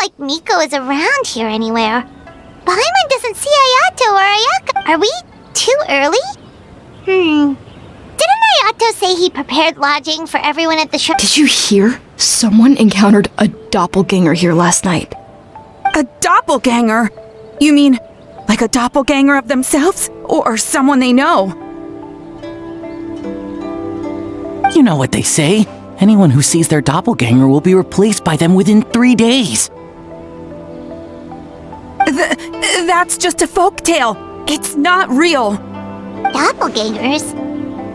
like Miko is around here anywhere. Paimon doesn't see Ayato or Ayaka. Are we too early? Didn't Ayato say he prepared lodging for everyone at the shore? Did you hear? Someone encountered a doppelganger here last night. A doppelganger? You mean like a doppelganger of themselves? Or someone they know? You know what they say. Anyone who sees their doppelganger will be replaced by them within 3 days. That's just a folktale. It's not real. Doppelgangers?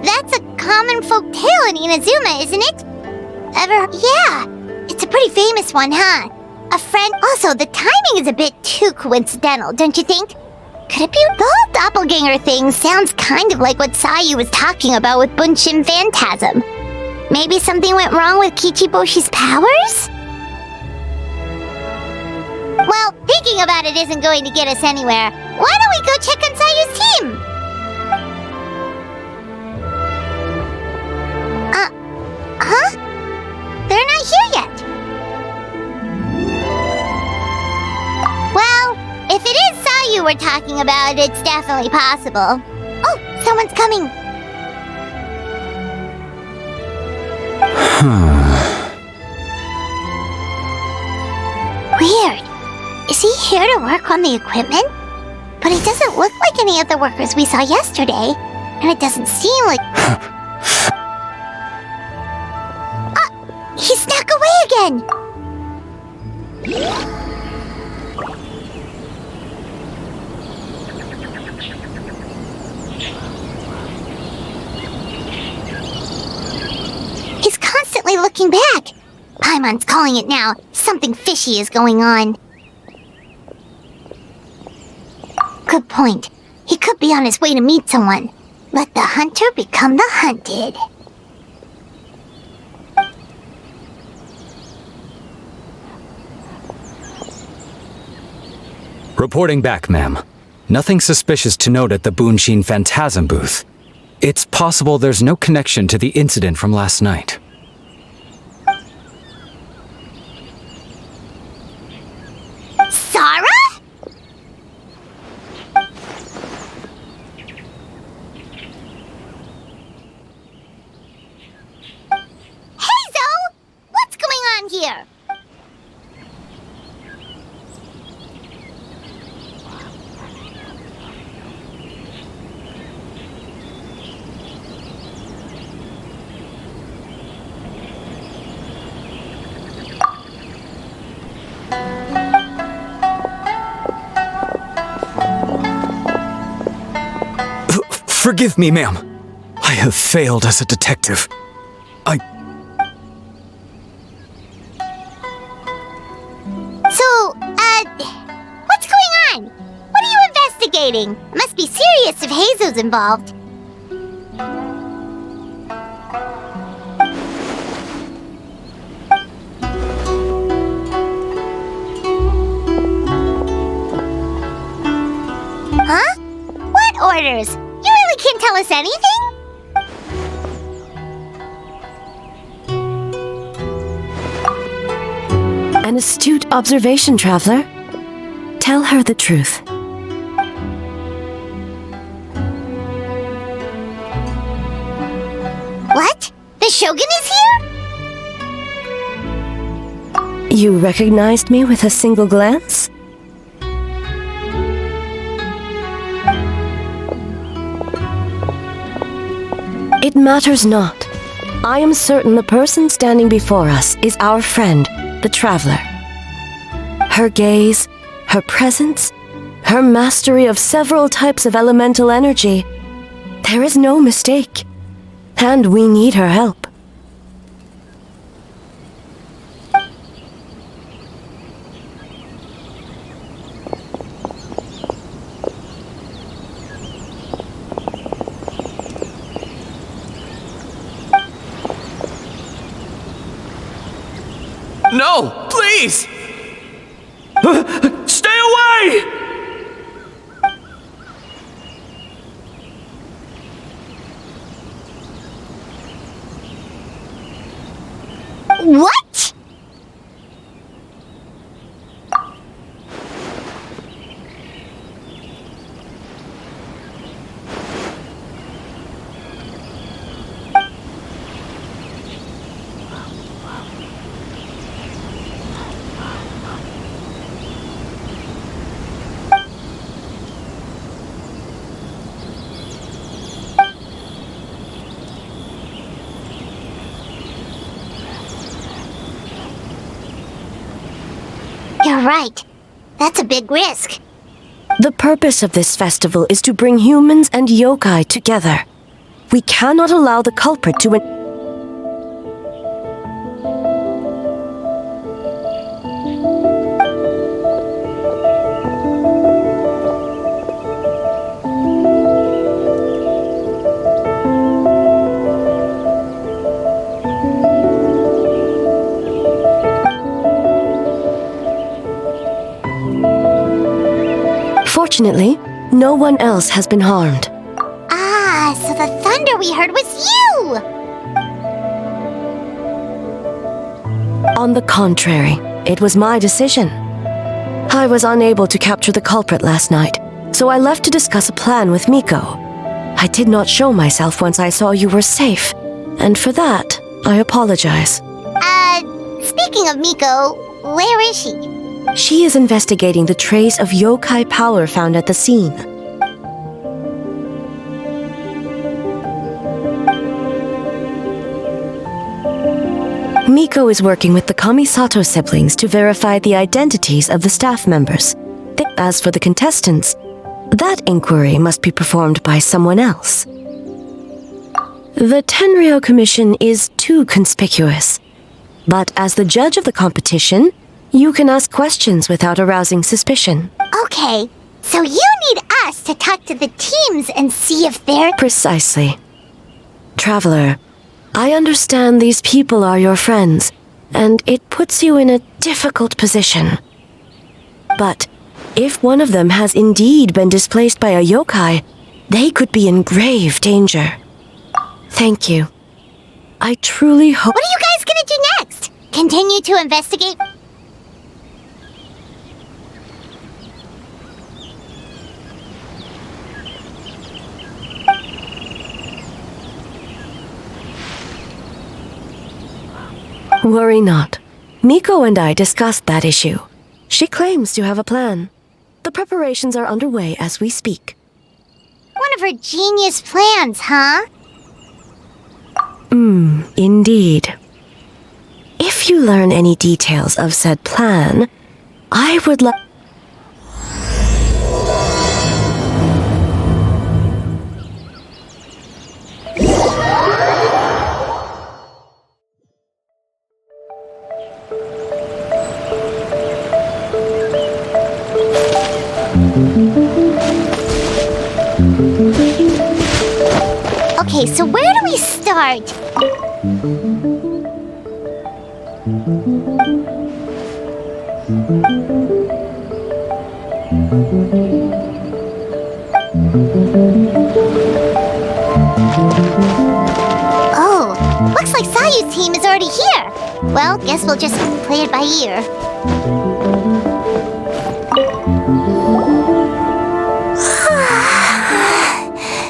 That's a common folk tale in Inazuma, isn't it? Yeah. It's a pretty famous one, huh? A friend... Also, the timing is a bit too coincidental, don't you think? Could it be... The whole doppelganger thing sounds kind of like what Sayu was talking about with Bunshin Phantasm. Maybe something went wrong with Kichiboshi's powers? Well, thinking about it isn't going to get us anywhere. Why don't we go check on Sayu's team? Huh? They're not here yet. Well, if it is Sayu we're talking about, it's definitely possible. Oh, someone's coming. Weird. Is he here to work on the equipment? But he doesn't look like any of the workers we saw yesterday. And it doesn't seem like... He snuck away again! He's constantly looking back. Paimon's calling it now. Something fishy is going on. Good point. He could be on his way to meet someone. Let the hunter become the hunted. Reporting back, ma'am. Nothing suspicious to note at the Bunshin Phantasm booth. It's possible there's no connection to the incident from last night. Sarah? Heizo! What's going on here? Forgive me, ma'am. I have failed as a detective. So, what's going on? What are you investigating? Must be serious if Heizo's involved. Huh? What orders? You really can't tell us anything? An astute observation, traveler. Tell her the truth. What? The Shogun is here? You recognized me with a single glance? It matters not. I am certain the person standing before us is our friend, the traveler. Her gaze, her presence, her mastery of several types of elemental energy. There is no mistake. And we need her help. No! Please! Stay away! What? You're right. That's a big risk. The purpose of this festival is to bring humans and yokai together. We cannot allow the culprit to... Fortunately, no one else has been harmed. Ah, so the thunder we heard was you! On the contrary, it was my decision. I was unable to capture the culprit last night, so I left to discuss a plan with Miko. I did not show myself once I saw you were safe, and for that, I apologize. Speaking of Miko, where is she? She is investigating the trace of yokai power found at the scene. Miko is working with the Kamisato siblings to verify the identities of the staff members. As for the contestants, that inquiry must be performed by someone else. The Tenryo Commission is too conspicuous. But as the judge of the competition, you can ask questions without arousing suspicion. Okay, so you need us to talk to the teams and see if they're... Precisely. Traveler, I understand these people are your friends, and it puts you in a difficult position. But if one of them has indeed been displaced by a yokai, they could be in grave danger. Thank you. I truly hope... What are you guys gonna do next? Continue to investigate? Worry not. Miko and I discussed that issue. She claims to have a plan. The preparations are underway as we speak. One of her genius plans, huh? Indeed. If you learn any details of said plan, I would like... Okay, so where do we start? Oh, looks like Sayu's team is already here. Well, guess we'll just play it by ear.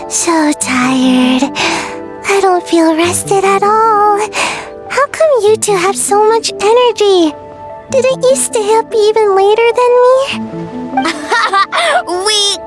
So tired. I don't feel rested at all. How come you two have so much energy? Didn't you stay up even later than me? Weak!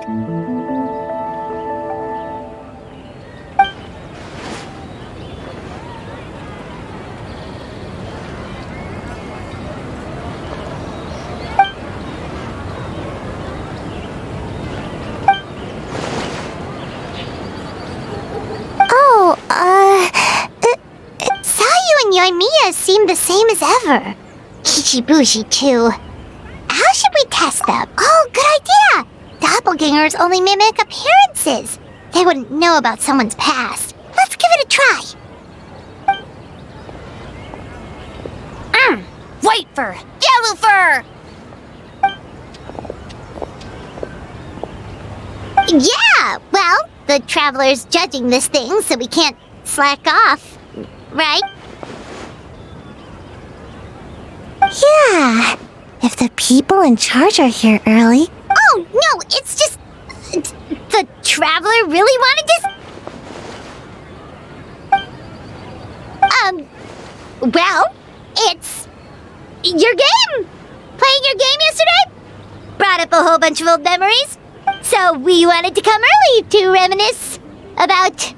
Sayu and Yoimiya seem the same as ever. Kichibushi, too. How should we test them? Oh, good idea! Doppelgangers only mimic appearances. They wouldn't know about someone's past. Let's give it a try. White fur! Yellow fur! Yeah, well, the Traveler's judging this thing, so we can't slack off, right? Yeah, if the people in charge are here early... Oh, no, it's just... The Traveler really wanted to... Well, it's... your game! Playing your game yesterday? Brought up a whole bunch of old memories. So we wanted to come early to reminisce about...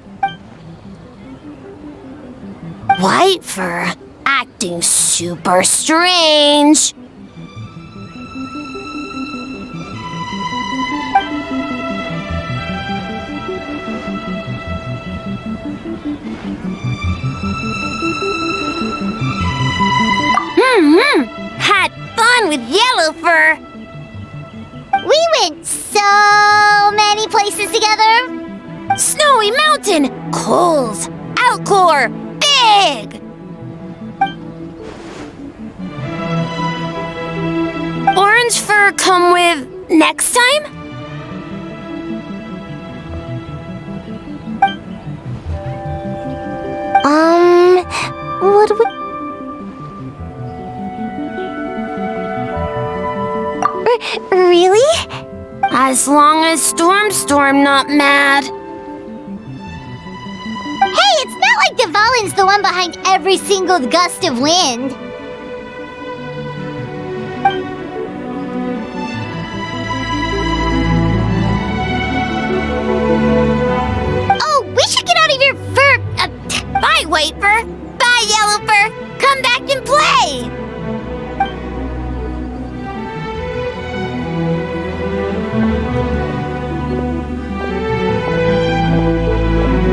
White fur acting super strange. with yellow fur. We went so many places together. Snowy Mountain, cold. Outcore, big. Orange fur come with next time? What do we... Really? As long as Storm not mad. Hey, it's not like Dvalin's the one behind every single gust of wind. Oh, we should get out of here fur. Bye, white fur. Bye, yellow fur. Come back and play.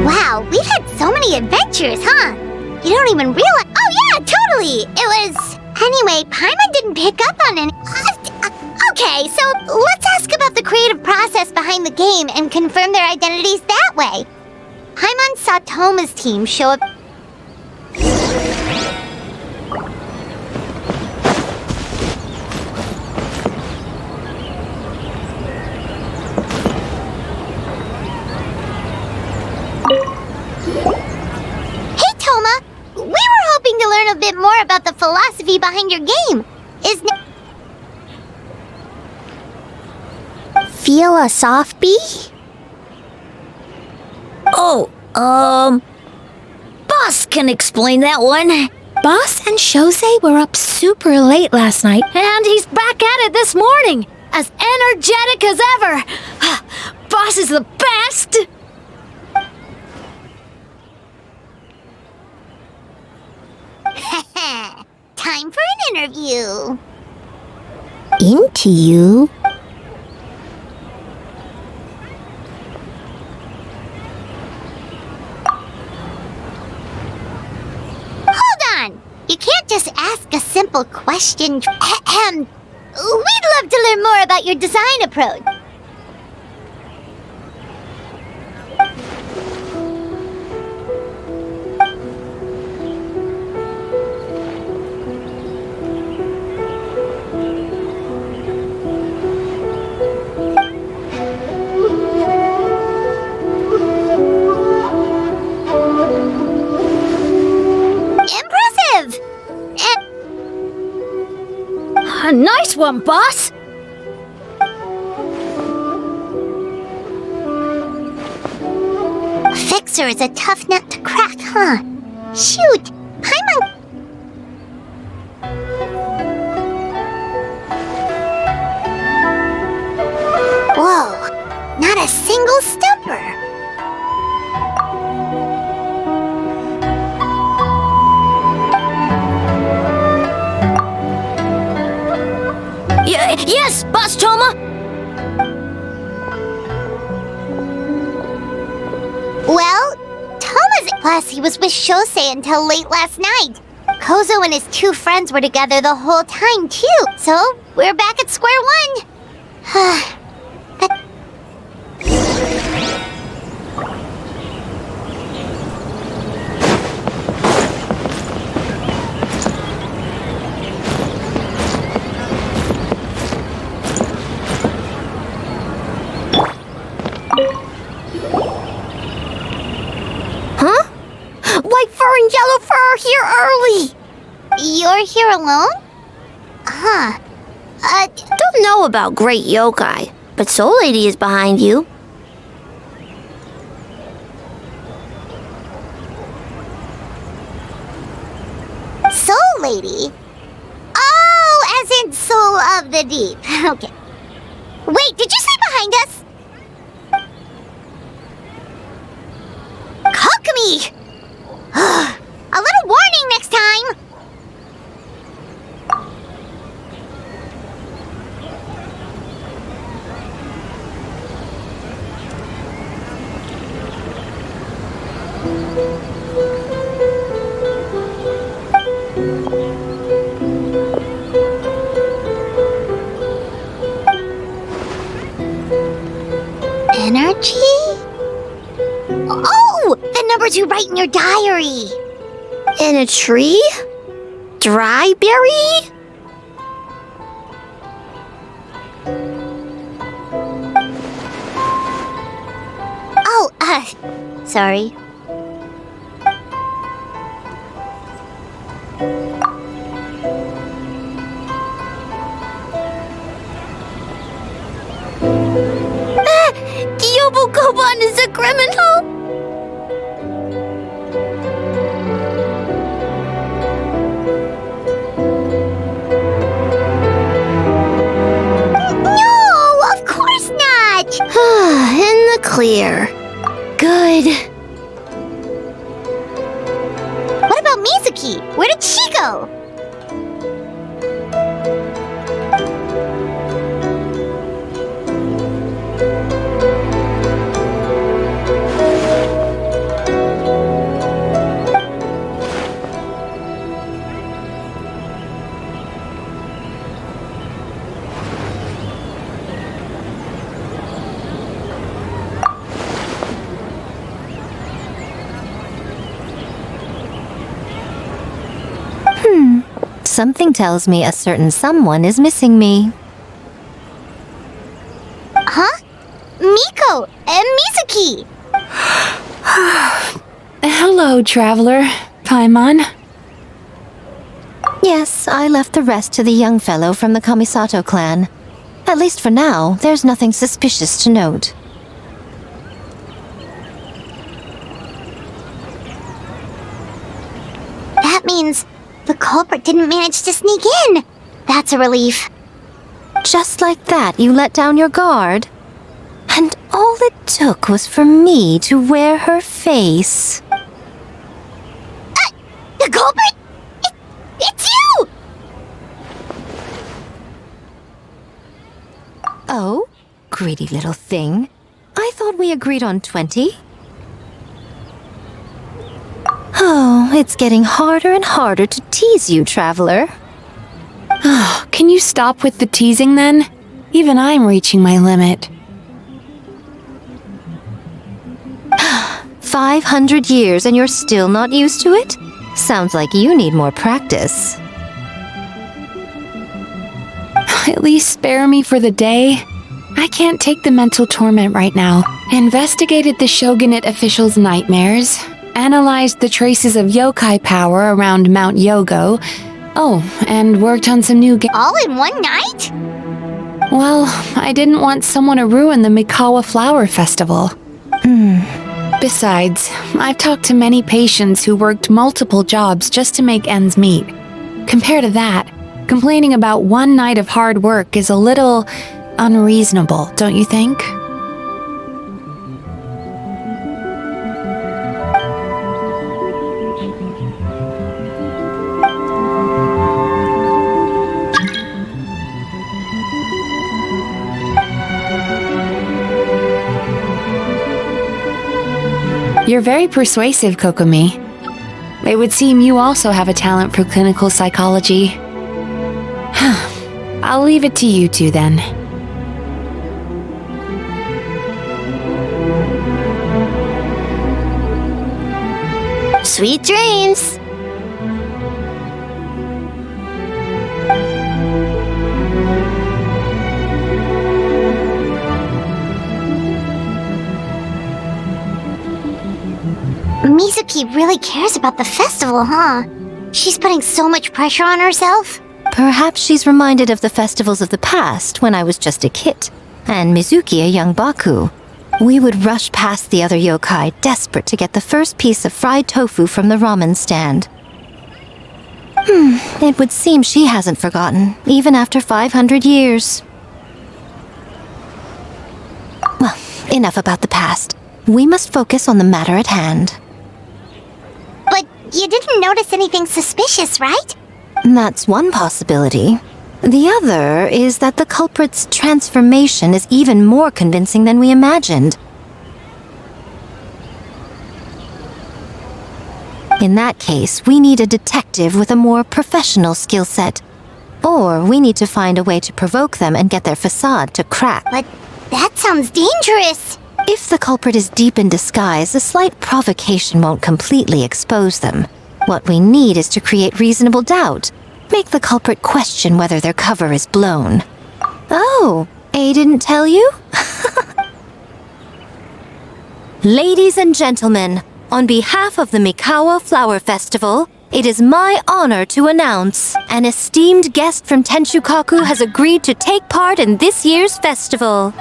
Wow, we've had so many adventures, huh? You don't even realize. Oh yeah, totally. It was. Anyway, Paimon didn't pick up on any. Okay, so let's ask about the creative process behind the game and confirm their identities that way. Paimon saw Toma's team show up. Hey, Toma! We were hoping to learn a bit more about the philosophy behind your game. Feel a soft bee? Oh, Boss can explain that one. Boss and Shosei were up super late last night, and he's back at it this morning, as energetic as ever. Boss is the best! Time for an interview. Into you? Hold on! You can't just ask a simple question. We'd love to learn more about your design approach. Impressive! A nice one, boss! Fixer is a tough nut to crack, huh? Shoot! Paimon... Whoa! Not a single stumper! Yes, Boss Toma. Well, Toma's... Plus, he was with Shosei until late last night. Kozo and his two friends were together the whole time, too. So, we're back at square one. Huh? White fur and yellow fur are here early! You're here alone? Huh. Don't know about Great Yokai, but Soul Lady is behind you. Soul Lady? Oh, as in Soul of the Deep. Okay. Wait, did you say behind us? Cock-me! A little warning next time! words you write in your diary. In a tree? Dryberry? Oh, sorry. Kyobo-koban is a criminal? No, of course not. In the clear. Good. What about Mizuki? Where did she go? Something tells me a certain someone is missing me. Huh? Miko and Mizuki. Hello, traveler. Paimon. Yes, I left the rest to the young fellow from the Kamisato clan. At least for now, there's nothing suspicious to note. That means the culprit didn't manage to sneak in. That's a relief. Just like that, you let down your guard? And all it took was for me to wear her face. The culprit? It's you! Oh, greedy little thing. I thought we agreed on 20. Oh, it's getting harder and harder to tease you, traveler. Can you stop with the teasing then? Even I'm reaching my limit. 500 years and you're still not used to it? Sounds like you need more practice. At least spare me for the day. I can't take the mental torment right now. Investigated the shogunate officials' nightmares. Analyzed the traces of yokai power around Mount Yogo. Oh, and worked on some new All in one night? Well, I didn't want someone to ruin the Mikawa Flower Festival. Besides, I've talked to many patients who worked multiple jobs just to make ends meet. Compared to that, complaining about one night of hard work is a little unreasonable, don't you think? You're very persuasive, Kokomi. It would seem you also have a talent for clinical psychology. I'll leave it to you two then. Sweet dreams! Mizuki really cares about the festival, huh? She's putting so much pressure on herself. Perhaps she's reminded of the festivals of the past when I was just a kid, and Mizuki a young Baku. We would rush past the other yokai, desperate to get the first piece of fried tofu from the ramen stand. It would seem she hasn't forgotten, even after 500 years. Well, enough about the past. We must focus on the matter at hand. But you didn't notice anything suspicious, right? That's one possibility. The other is that the culprit's transformation is even more convincing than we imagined. In that case, we need a detective with a more professional skill set. Or we need to find a way to provoke them and get their facade to crack. But that sounds dangerous. If the culprit is deep in disguise, a slight provocation won't completely expose them. What we need is to create reasonable doubt. Make the culprit question whether their cover is blown. Oh, A didn't tell you? Ladies and gentlemen, on behalf of the Mikawa Flower Festival, it is my honor to announce an esteemed guest from Tenshukaku has agreed to take part in this year's festival.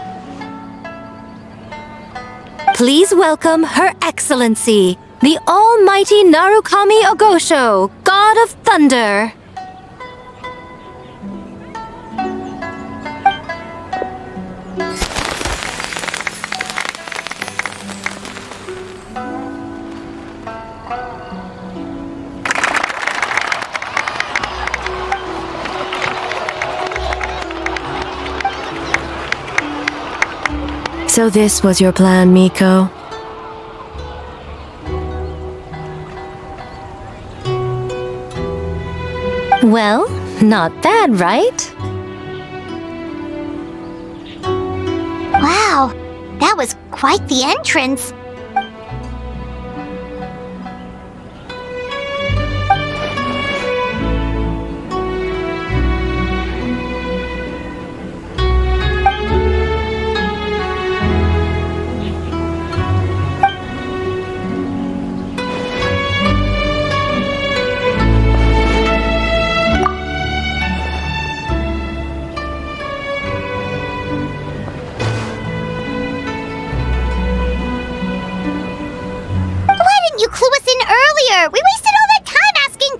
Please welcome Her Excellency, the Almighty Narukami Ogosho, God of Thunder. So this was your plan, Miko? Well, not bad, right? Wow, that was quite the entrance. You clue us in earlier! We wasted all that time asking...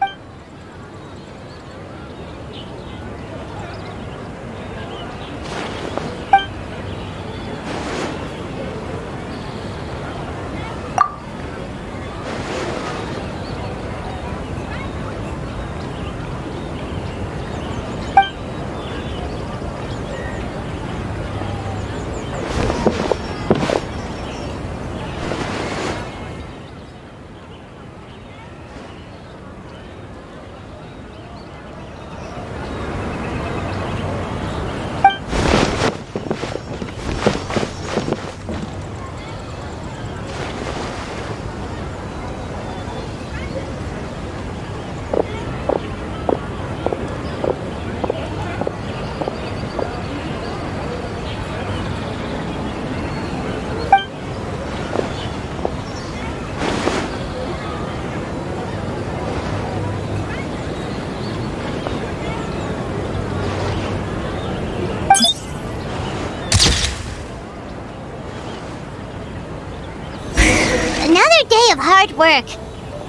Another day of hard work.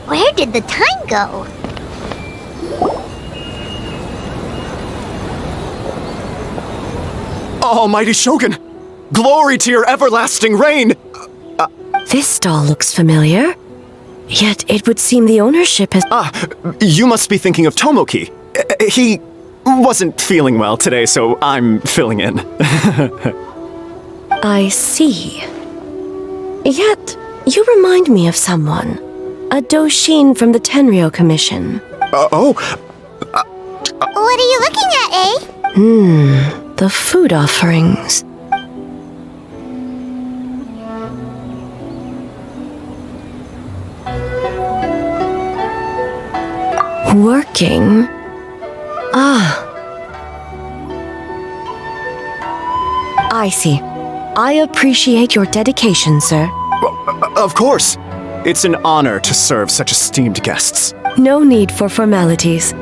Where did the time go? Almighty Shogun! Glory to your everlasting reign! This stall looks familiar. Yet it would seem the ownership has... You must be thinking of Tomoki. He wasn't feeling well today, so I'm filling in. I see. Yet, you remind me of someone. A Doshin from the Tenryo Commission. What are you looking at, eh? The food offerings. Working? I see. I appreciate your dedication, sir. Of course. It's an honor to serve such esteemed guests. No need for formalities.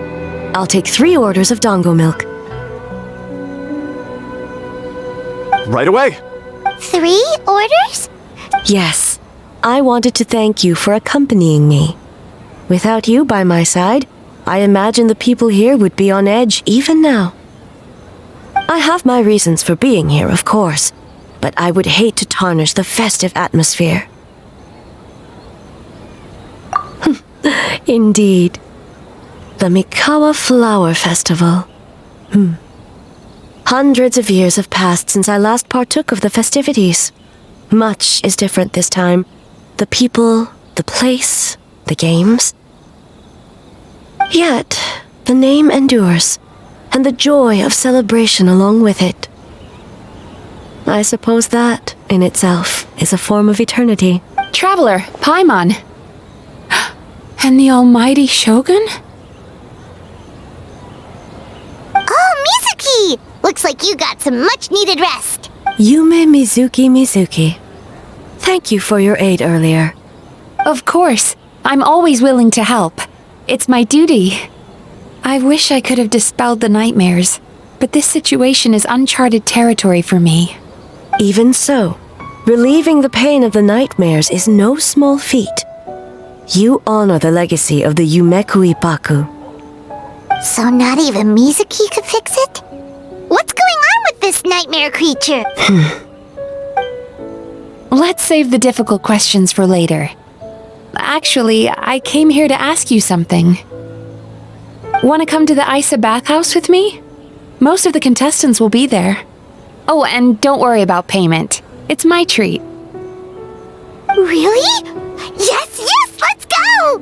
I'll take 3 orders of dango milk. Right away. 3 orders? Yes. I wanted to thank you for accompanying me. Without you by my side, I imagine the people here would be on edge even now. I have my reasons for being here, of course, but I would hate to tarnish the festive atmosphere. Indeed. The Mikawa Flower Festival. Hundreds of years have passed since I last partook of the festivities. Much is different this time. The people, the place, the games. Yet, the name endures, and the joy of celebration along with it. I suppose that, in itself, is a form of eternity. Traveler, Paimon. And the almighty Shogun? Oh, Mizuki! Looks like you got some much-needed rest. Yume Mizuki. Thank you for your aid earlier. Of course. I'm always willing to help. It's my duty. I wish I could have dispelled the nightmares, but this situation is uncharted territory for me. Even so, relieving the pain of the nightmares is no small feat. You honor the legacy of the Yumekui Baku. So not even Mizuki could fix it? What's going on with this nightmare creature? Let's save the difficult questions for later. Actually, I came here to ask you something. Want to come to the Isa bathhouse with me? Most of the contestants will be there. Oh, and don't worry about payment. It's my treat. Really? Yes, let's go!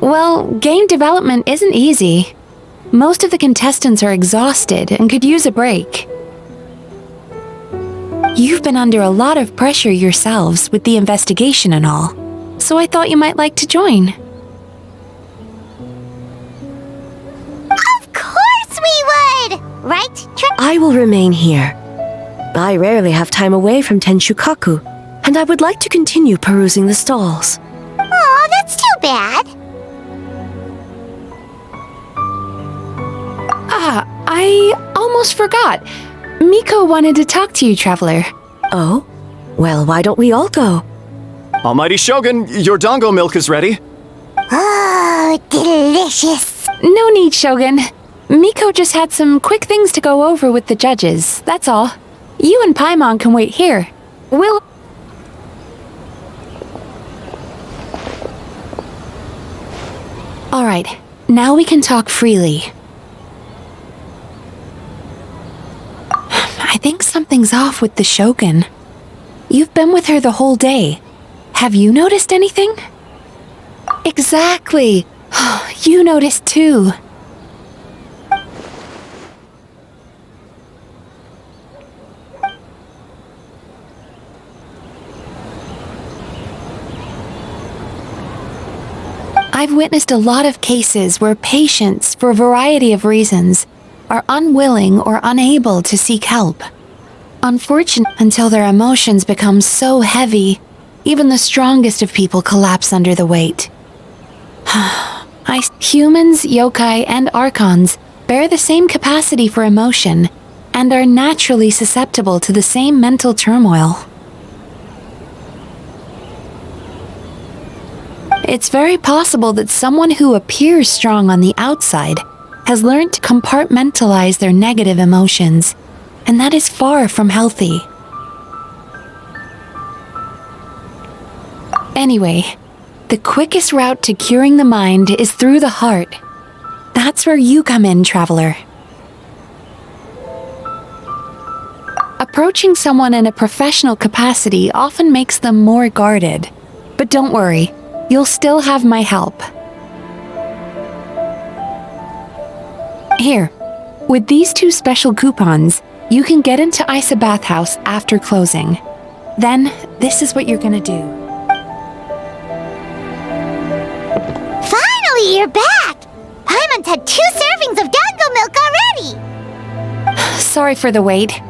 Well, game development isn't easy. Most of the contestants are exhausted and could use a break. You've been under a lot of pressure yourselves with the investigation and all, so I thought you might like to join. Of course we would! Right, I will remain here. I rarely have time away from Tenshukaku, and I would like to continue perusing the stalls. Aw, that's too bad. I almost forgot. Miko wanted to talk to you, Traveler. Oh? Well, why don't we all go? Almighty Shogun, your dango milk is ready. Oh, delicious. No need, Shogun. Miko just had some quick things to go over with the judges, that's all. You and Paimon can wait here. We'll... Alright, now we can talk freely. I think something's off with the Shogun. You've been with her the whole day. Have you noticed anything? Exactly. You noticed too. I've witnessed a lot of cases where patients, for a variety of reasons, are unwilling or unable to seek help. Unfortunately, until their emotions become so heavy, even the strongest of people collapse under the weight. Humans, yokai, and archons bear the same capacity for emotion and are naturally susceptible to the same mental turmoil. It's very possible that someone who appears strong on the outside has learned to compartmentalize their negative emotions, and that is far from healthy. Anyway, the quickest route to curing the mind is through the heart. That's where you come in, Traveler. Approaching someone in a professional capacity often makes them more guarded. But don't worry, you'll still have my help. Here, with these 2 special coupons, you can get into Isa Bathhouse after closing. Then, this is what you're gonna do. Finally, you're back! Paimon's had 2 servings of dango milk already! Sorry for the wait.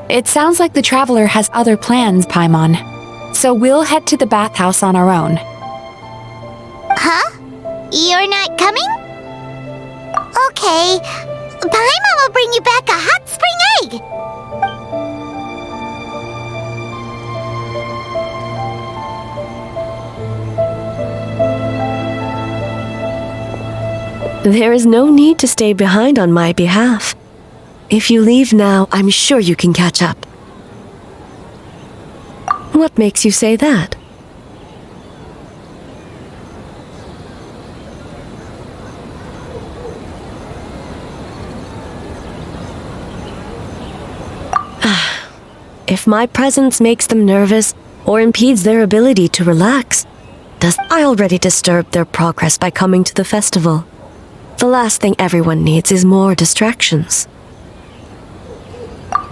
It sounds like the Traveler has other plans, Paimon. So we'll head to the bathhouse on our own. Huh? You're not coming? Okay. Paimon will bring you back a hot spring egg! There is no need to stay behind on my behalf. If you leave now, I'm sure you can catch up. What makes you say that? If my presence makes them nervous or impedes their ability to relax, I already disturbed their progress by coming to the festival. The last thing everyone needs is more distractions.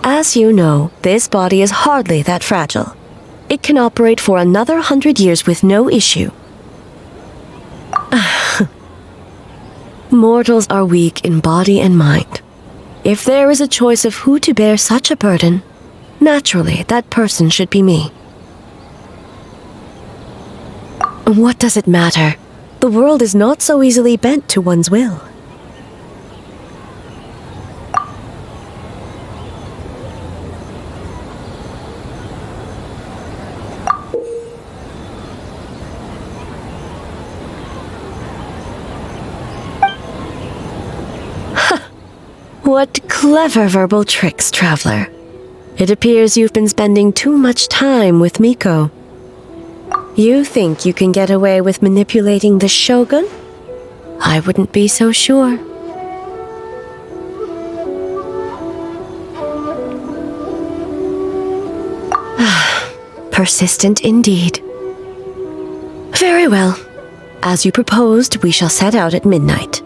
As you know, this body is hardly that fragile. it can operate for another 100 years with no issue. Mortals are weak in body and mind. If there is a choice of who to bear such a burden, naturally that person should be me. What does it matter? The world is not so easily bent to one's will. What clever verbal tricks, traveler. It appears you've been spending too much time with Miko. You think you can get away with manipulating the Shogun? I wouldn't be so sure. Persistent indeed. Very well. As you proposed, we shall set out at midnight.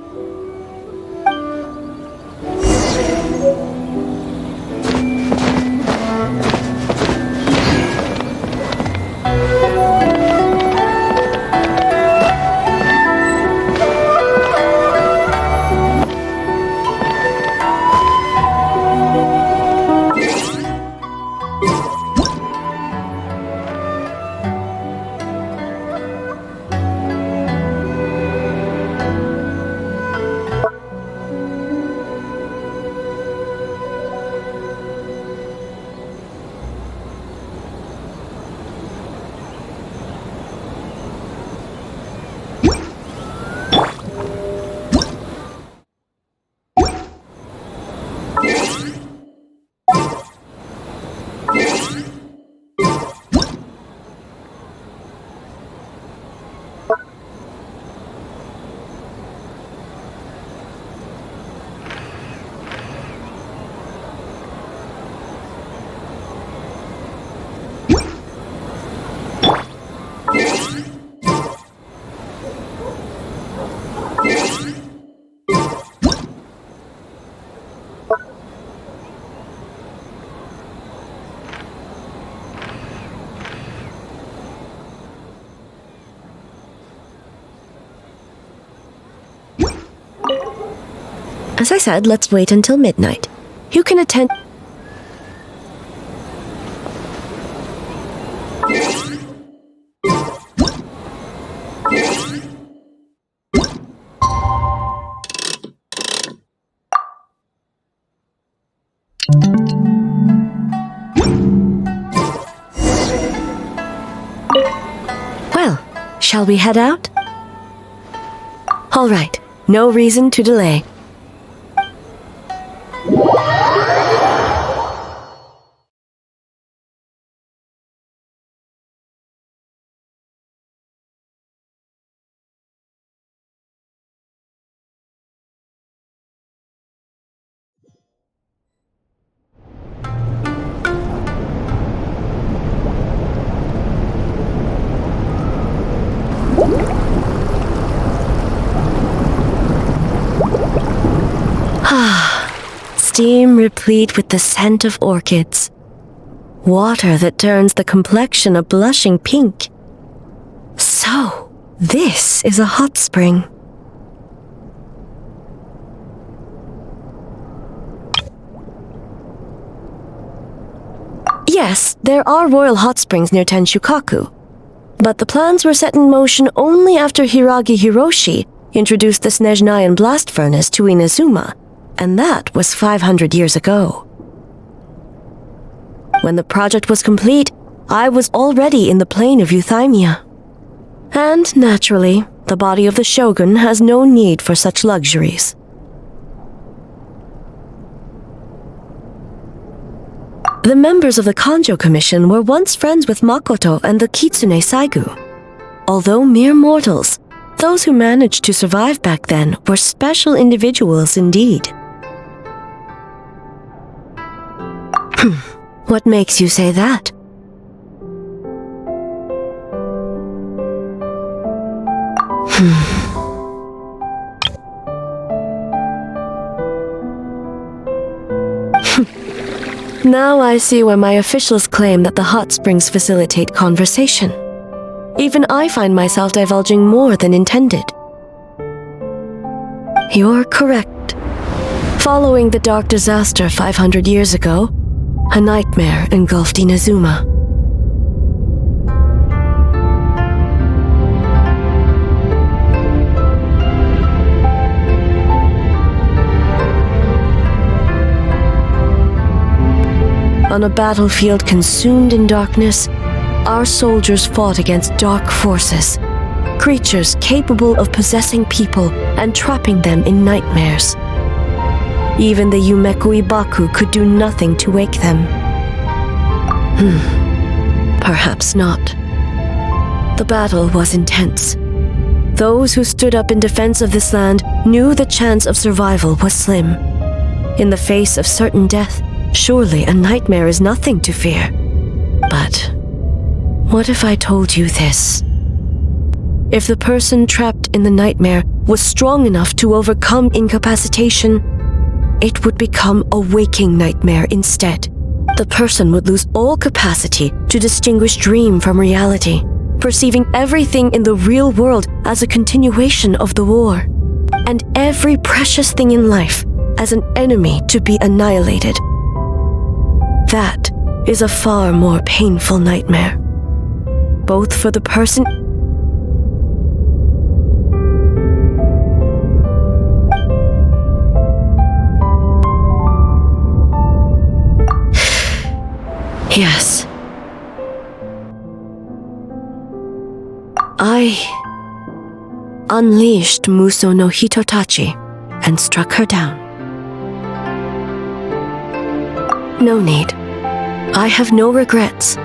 As I said, let's wait until midnight. You can attend... Well, shall we head out? All right, no reason to delay. Steam replete with the scent of orchids. Water that turns the complexion a blushing pink. So, this is a hot spring. Yes, there are royal hot springs near Tenshukaku, but the plans were set in motion only after Hiragi Hiroshi introduced the Snezhnayan blast furnace to Inazuma, and that was 500 years ago. When the project was complete, I was already in the plain of Euthymia. And naturally, the body of the Shogun has no need for such luxuries. The members of the Kanjo Commission were once friends with Makoto and the Kitsune Saigu. Although mere mortals, those who managed to survive back then were special individuals indeed. What makes you say that? Now I see why my officials claim that the hot springs facilitate conversation. Even I find myself divulging more than intended. You're correct. Following the dark disaster 500 years ago, a nightmare engulfed Inazuma. On a battlefield consumed in darkness, our soldiers fought against dark forces, creatures capable of possessing people and trapping them in nightmares. Even the Yumekui Baku could do nothing to wake them. Perhaps not. The battle was intense. Those who stood up in defense of this land knew the chance of survival was slim. In the face of certain death, surely a nightmare is nothing to fear. But what if I told you this? If the person trapped in the nightmare was strong enough to overcome incapacitation, it would become a waking nightmare instead. The person would lose all capacity to distinguish dream from reality, perceiving everything in the real world as a continuation of the war, and every precious thing in life as an enemy to be annihilated. That is a far more painful nightmare, both for the person Yes. I unleashed Muso no Hitotachi and struck her down. No need. I have no regrets.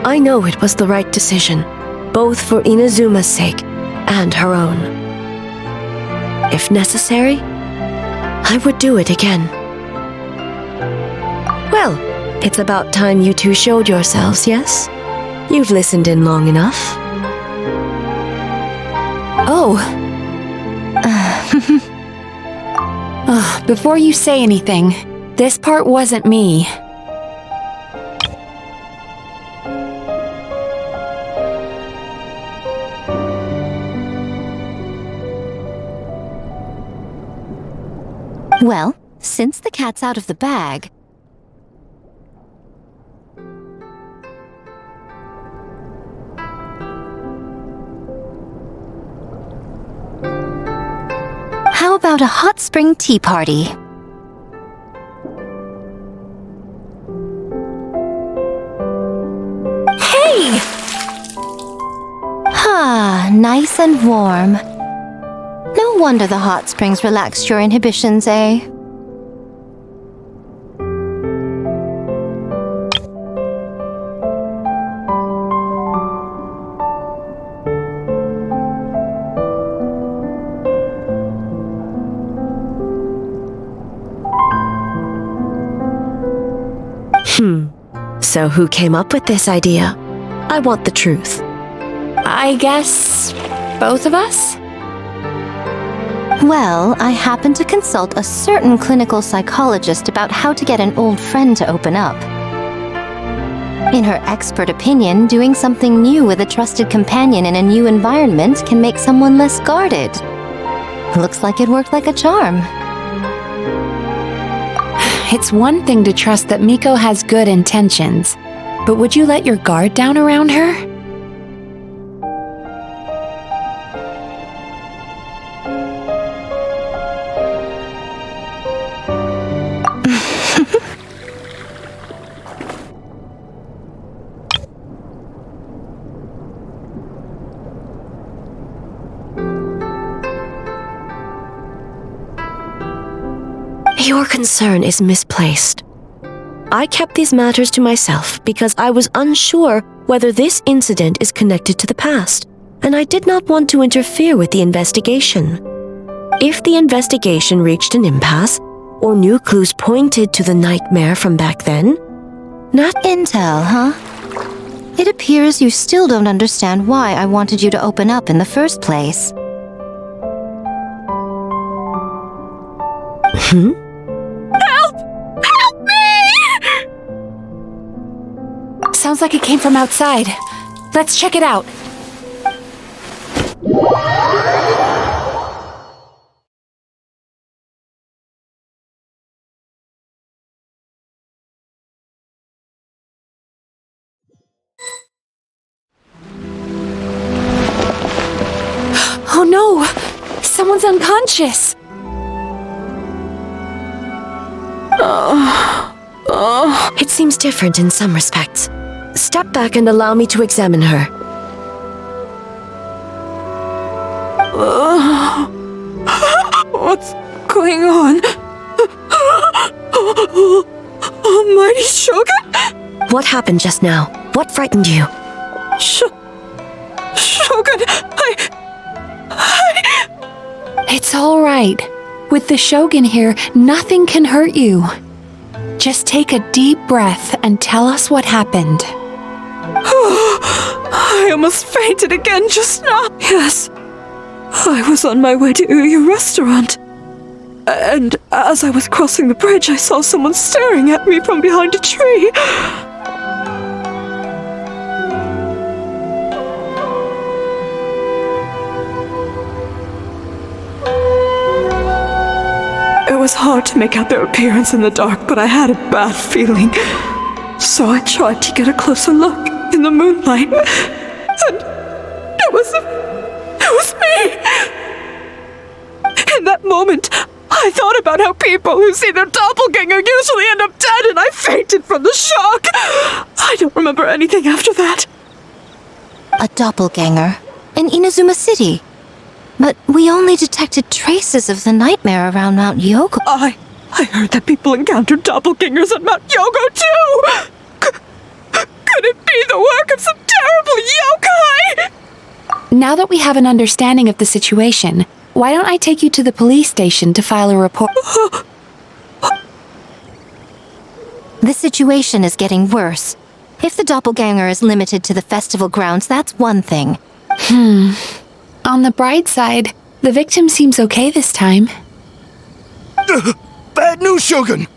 I know it was the right decision, both for Inazuma's sake and her own. If necessary, I would do it again. Well, it's about time you two showed yourselves, yes? You've listened in long enough. Oh. Before you say anything, this part wasn't me. Well, since the cat's out of the bag... How about a hot spring tea party? Hey! Nice and warm. No wonder the hot springs relaxed your inhibitions, eh? So who came up with this idea? I want the truth. I guess both of us? Well, I happened to consult a certain clinical psychologist about how to get an old friend to open up. In her expert opinion, doing something new with a trusted companion in a new environment can make someone less guarded. Looks like it worked like a charm. It's one thing to trust that Miko has good intentions, but would you let your guard down around her? Your concern is misplaced. I kept these matters to myself because I was unsure whether this incident is connected to the past, and I did not want to interfere with the investigation. If the investigation reached an impasse, or new clues pointed to the nightmare from back then, not intel, huh? It appears you still don't understand why I wanted you to open up in the first place. sounds like it came from outside. Let's check it out. Oh no! Someone's unconscious! It seems different in some respects. Step back and allow me to examine her. What's going on? Almighty Shogun? What happened just now? What frightened you? Shogun, It's all right. With the Shogun here, nothing can hurt you. Just take a deep breath and tell us what happened. I almost fainted again just now. Yes, I was on my way to Uyu restaurant. And as I was crossing the bridge, I saw someone staring at me from behind a tree. It was hard to make out their appearance in the dark, but I had a bad feeling. So I tried to get a closer look in the moonlight. And it was me! In that moment, I thought about how people who see their doppelganger usually end up dead, and I fainted from the shock. I don't remember anything after that. A doppelganger in Inazuma City. But we only detected traces of the nightmare around Mount Yogo. I heard that people encountered doppelgangers at Mount Yogo too! Could it be the work of some terrible yokai? Now that we have an understanding of the situation, why don't I take you to the police station to file a report? The situation is getting worse. If the doppelganger is limited to the festival grounds, that's one thing. On the bright side, the victim seems okay this time. Bad news, Shogun!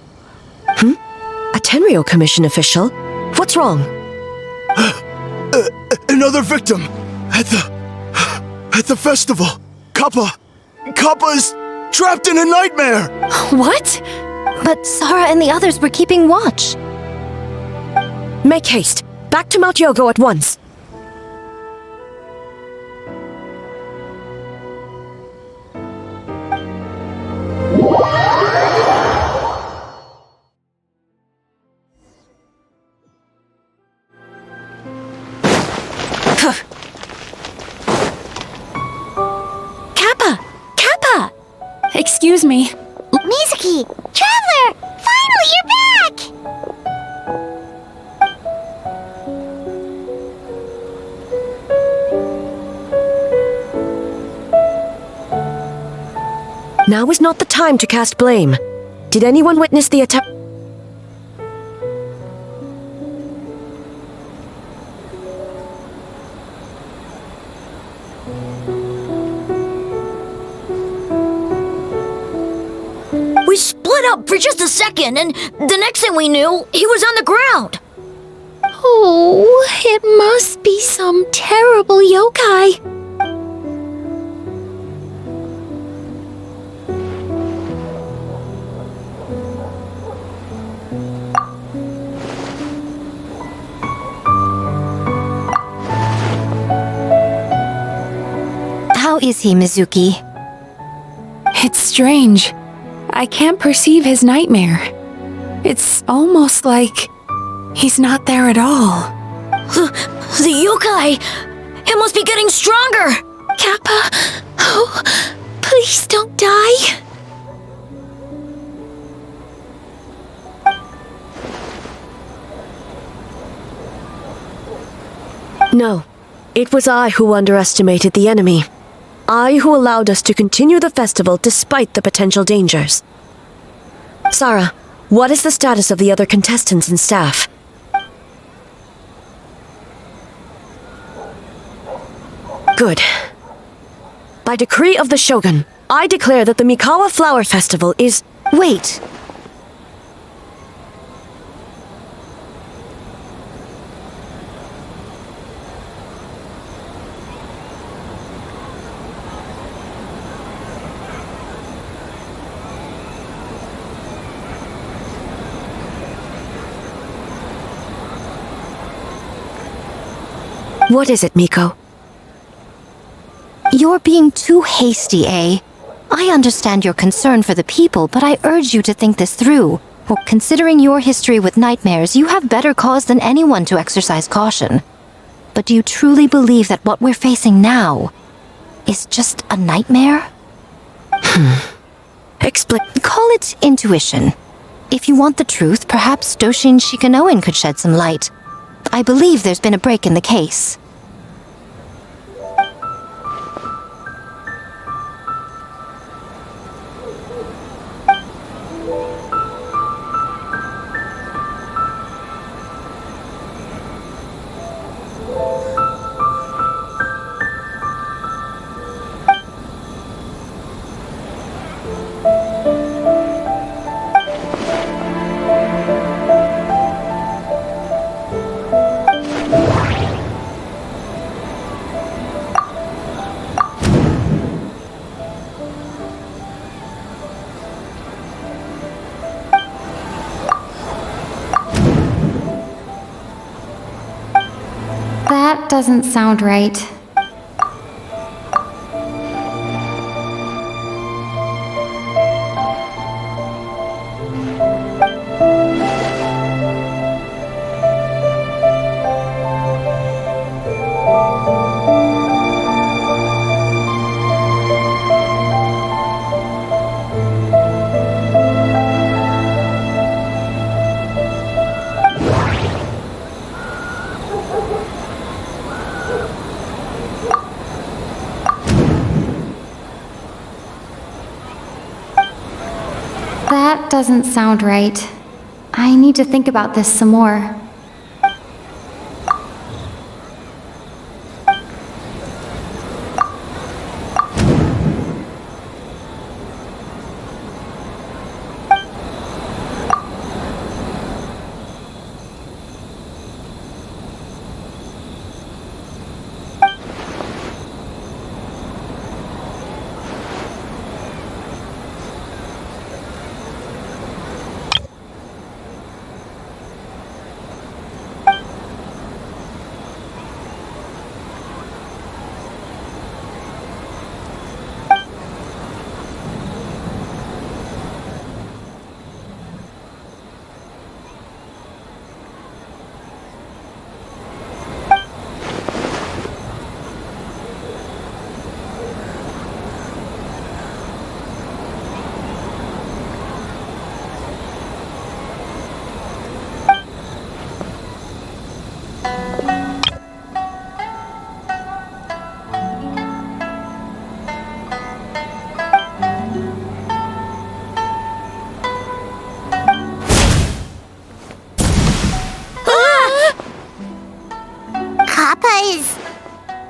A Tenryo Commission official? What's wrong? Another victim! At the festival! Kappa is trapped in a nightmare! What? But Sara and the others were keeping watch. Make haste. Back to Mount Yogo at once. Kappa! Excuse me. Mizuki! Traveler! Finally, you're back! Now is not the time to cast blame. Did anyone witness the attack? We split up for just a second, and the next thing we knew, he was on the ground. Oh, it must be some terrible yokai. How is he, Mizuki? It's strange. I can't perceive his nightmare. It's almost like he's not there at all. The yokai! It must be getting stronger! Kappa, oh, please don't die. No. It was I who underestimated the enemy. I who allowed us to continue the festival despite the potential dangers. Sara, what is the status of the other contestants and staff? Good. By decree of the Shogun, I declare that the Mikawa Flower Festival is... Wait. What is it, Miko? You're being too hasty, eh? I understand your concern for the people, but I urge you to think this through. Well, considering your history with nightmares, you have better cause than anyone to exercise caution. But do you truly believe that what we're facing now is just a nightmare? Explain. Call it intuition. If you want the truth, perhaps Doshin Shikanoin could shed some light. I believe there's been a break in the case. That doesn't sound right. That doesn't sound right. I need to think about this some more.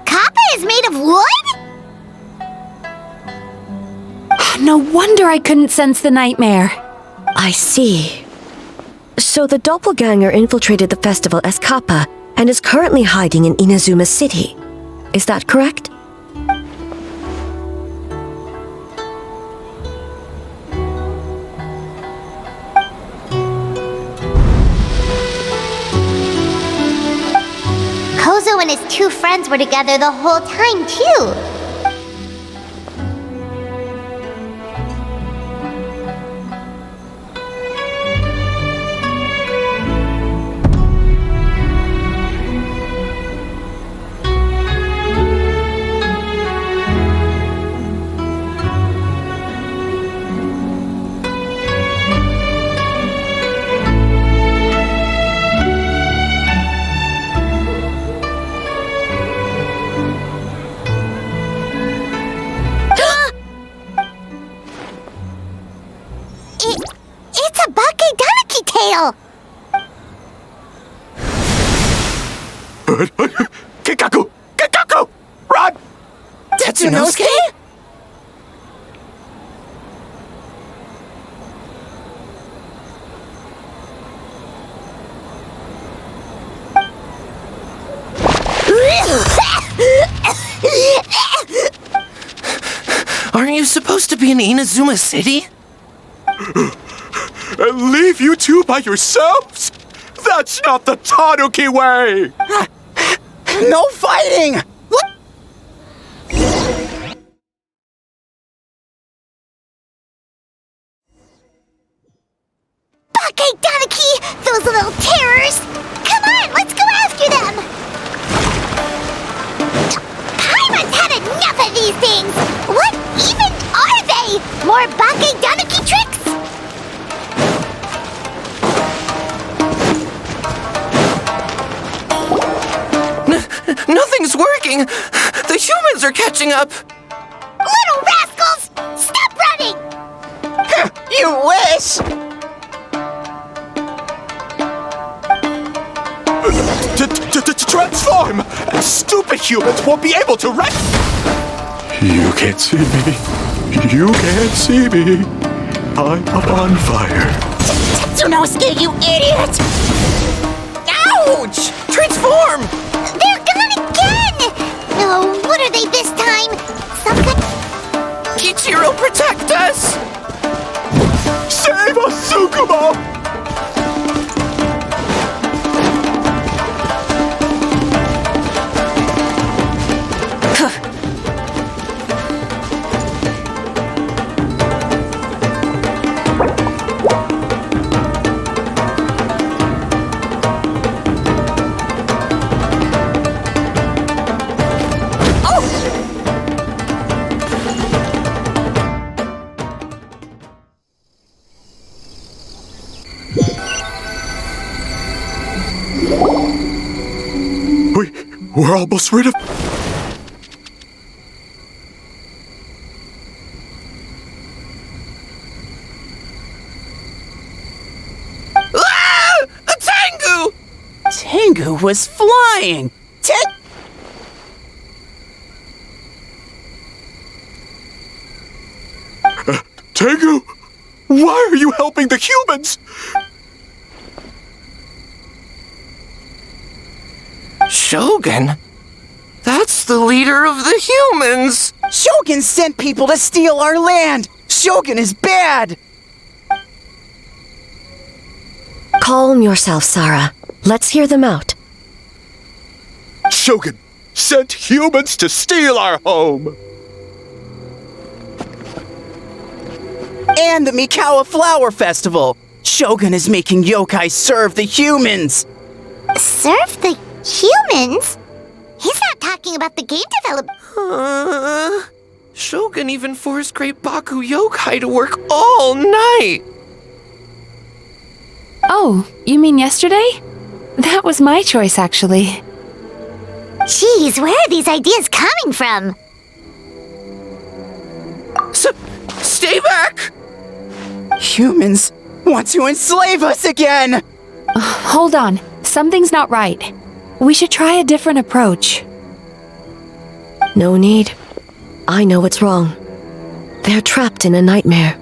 Kappa is made of wood? No wonder I couldn't sense the nightmare. I see. So the doppelganger infiltrated the festival as Kappa and is currently hiding in Inazuma City. Is that correct? Kozo and his two friends were together the whole time, too. It's a Bakedaniki tail! Kikaku! Kikaku! Run! Tetsunosuke? Aren't you supposed to be in Inazuma City? And leave you two by yourselves? That's not the Tanuki way! No fighting! What? Buckeye Donaki! Those little terrors! Come on, let's go after them! Paimon's had enough of these things! What even are they? More Buckeye Donaki tricks? Nothing's working! The humans are catching up! Little rascals! Stop running! You wish! Transform! Stupid humans won't be able to You can't see me. You can't see me. I'm on fire. Tetsunosuke, you idiot! Ouch! Transform! They're gone again! Oh, what are they this time? Some kind... Kichiro, protect us! Save us, Tsukumo! We're almost rid of... Ah! A Tengu! Tengu was flying! Tengu! Why are you helping the humans? Shogun? That's the leader of the humans! Shogun sent people to steal our land! Shogun is bad! Calm yourself, Sarah. Let's hear them out. Shogun sent humans to steal our home! And the Mikawa Flower Festival! Shogun is making yokai serve the humans! Serve the humans? He's not talking about the game development. Shogun even forced Great Baku yokai to work all night! Oh, you mean yesterday? That was my choice, actually. Jeez, where are these ideas coming from? Stay back! Humans want to enslave us again! Hold on. Something's not right. We should try a different approach. No need. I know what's wrong. They're trapped in a nightmare.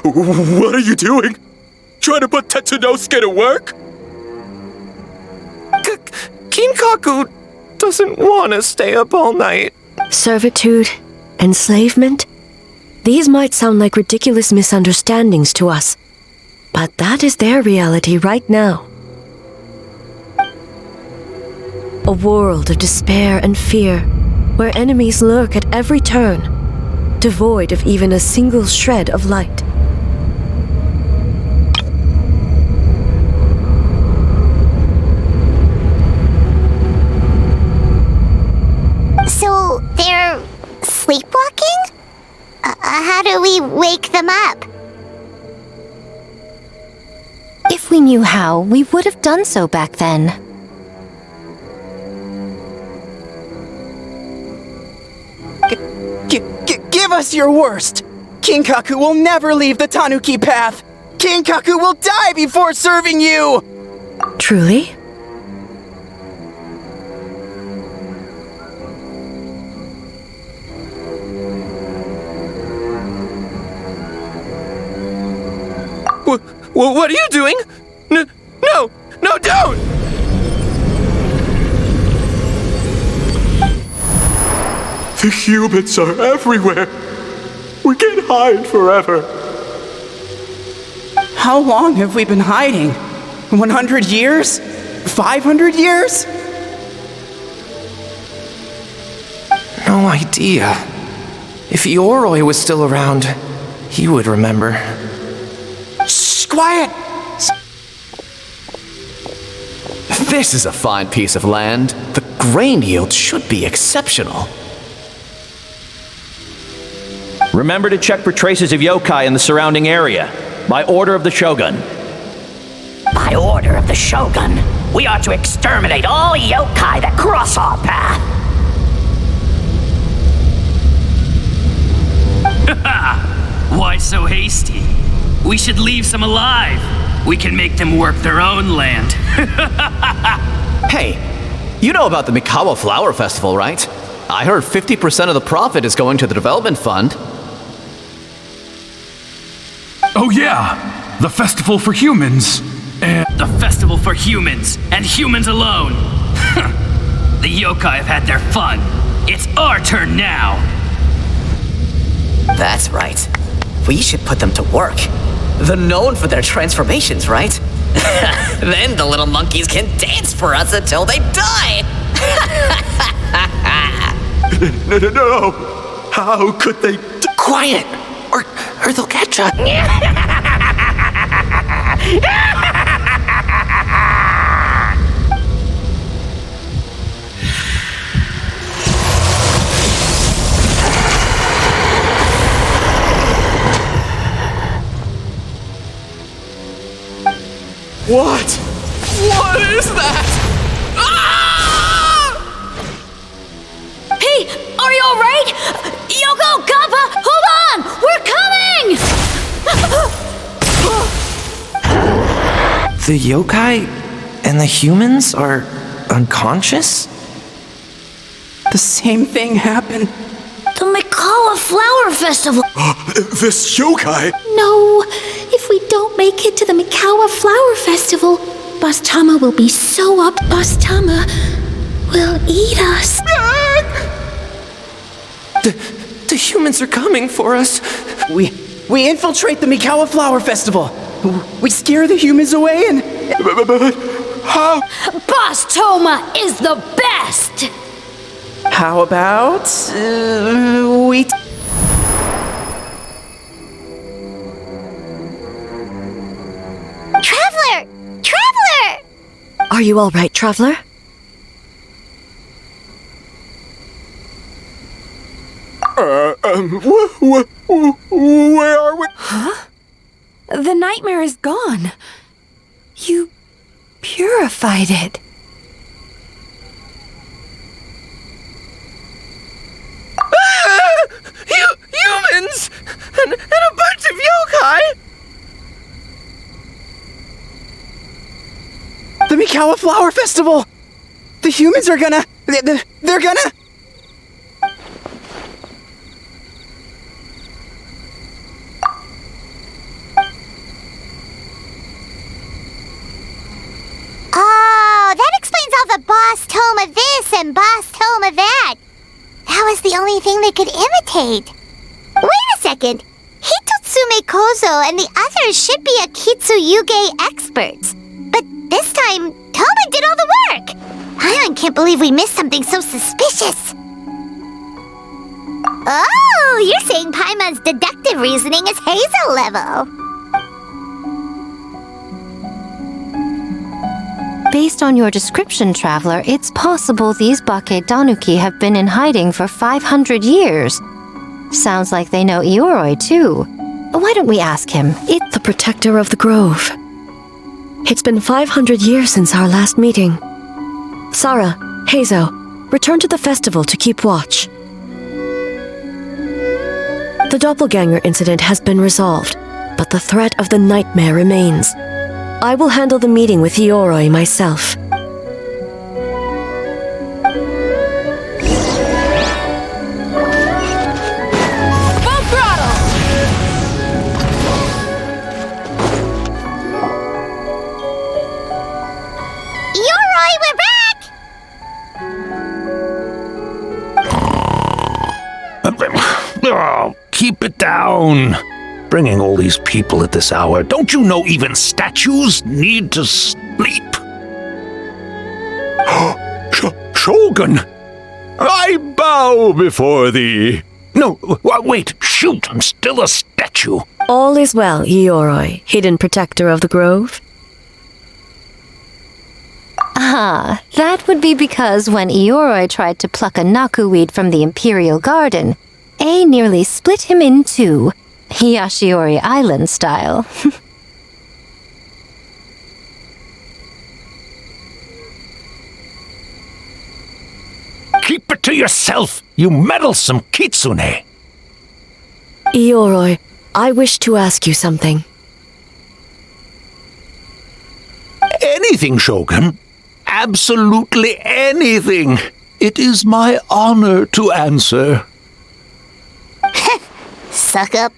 What are you doing? Trying to put Tetsunosuke to work? Kinkaku doesn't want to stay up all night. Servitude, enslavement. These might sound like ridiculous misunderstandings to us, but that is their reality right now. A world of despair and fear, where enemies lurk at every turn, devoid of even a single shred of light. So, they're sleepwalking? How do we wake them up? If we knew how, we would have done so back then. Give us your worst! Kinkaku will never leave the Tanuki path! Kinkaku will die before serving you! Truly? What are you doing? No, don't! The humans are everywhere. We can't hide forever. How long have we been hiding? 100 years? 500 years? No idea. If Ioroi was still around, he would remember. Shh, quiet! This is a fine piece of land. The grain yield should be exceptional. Remember to check for traces of yokai in the surrounding area. By order of the Shogun. By order of the Shogun, we are to exterminate all yokai that cross our path. Why so hasty? We should leave some alive. We can make them work their own land. Hey, you know about the Mikawa Flower Festival, right? I heard 50% of the profit is going to the development fund. Oh yeah, the festival for humans. And the festival for humans, and humans alone. The yokai have had their fun. It's our turn now. That's right. We should put them to work. They're known for their transformations, right? Then the little monkeys can dance for us until they die! No! How could they? Quiet! Or they'll catch us. What? What is that? Ah! Hey, are you alright? Yoko, Kappa, hold on! We're coming! The yokai and the humans are unconscious? The same thing happened. The Mikawa Flower Festival! This yokai? No, if we don't make it to the Mikawa Flower Festival, Boss Tama will be so up. Boss Tama will eat us. The humans are coming for us. We infiltrate the Mikawa Flower Festival. We scare the humans away and... But how? Boss Toma is the best! How about... we... Traveler! Traveler! Are you all right, Traveler? Where are we? Huh? The nightmare is gone. You purified it. Humans! And a bunch of yokai! The Mikawa Flower Festival! The humans are gonna... They're gonna... Oh, that explains all the Boss Toma this and Boss Toma that. That was the only thing they could imitate. Wait a second. Hitotsume Kozo and the others should be a Kitsuyuge experts. But this time, Toma did all the work. Ion can't believe we missed something so suspicious. Oh, you're saying Paimon's deductive reasoning is Hazel level. Based on your description, Traveler, it's possible these Bake Danuki have been in hiding for 500 years. Sounds like they know Ioroi, too. Why don't we ask him? It's the protector of the grove. It's been 500 years since our last meeting. Sarah, Heizo, return to the festival to keep watch. The doppelganger incident has been resolved, but the threat of the nightmare remains. I will handle the meeting with Ioroi myself. Full throttle! Ioroi, we're back! Oh, keep it down. Bringing all these people at this hour. Don't you know even statues need to sleep? Shogun! I bow before thee. No, wait, shoot, I'm still a statue. All is well, Ioroi, hidden protector of the grove. Ah, that would be because when Ioroi tried to pluck a nakuweed from the Imperial Garden, A nearly split him in two, Yashiori Island style. Keep it to yourself, you meddlesome kitsune. Ioroi, I wish to ask you something. Anything, Shogun. Absolutely anything. It is my honor to answer. Suck up.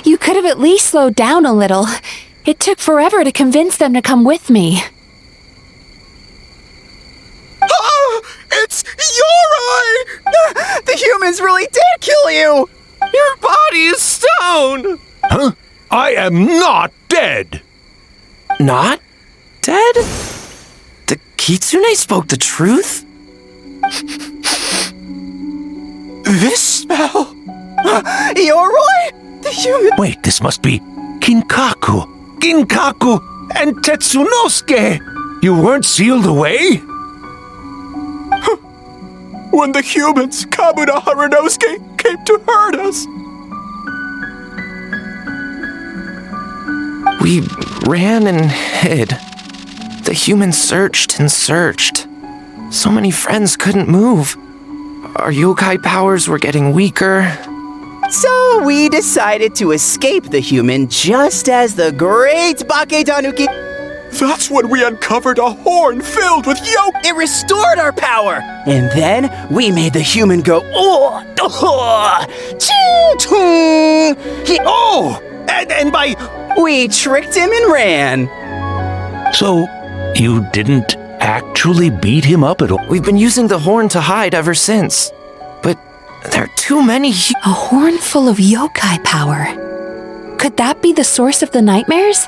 You could have at least slowed down a little. It took forever to convince them to come with me. It's Ioroi! The humans really did kill you! Your body is stone! Huh? I am not dead! Not dead? The kitsune spoke the truth? This smell... Ioroi? The human... Wait, this must be Kinkaku! Ginkaku and Tetsunosuke! You weren't sealed away? When the humans, Kabuna Harunosuke, came to hurt us. We ran and hid. The humans searched and searched. So many friends couldn't move. Our yokai powers were getting weaker. So we decided to escape the human just as the great Baketanuki... That's when we uncovered a horn filled with yoke. It restored our power. And then we made the human go, and by... We tricked him and ran. So, you didn't actually beat him up at all? We've been using the horn to hide ever since. But there are too many... A horn full of yokai power. Could that be the source of the nightmares?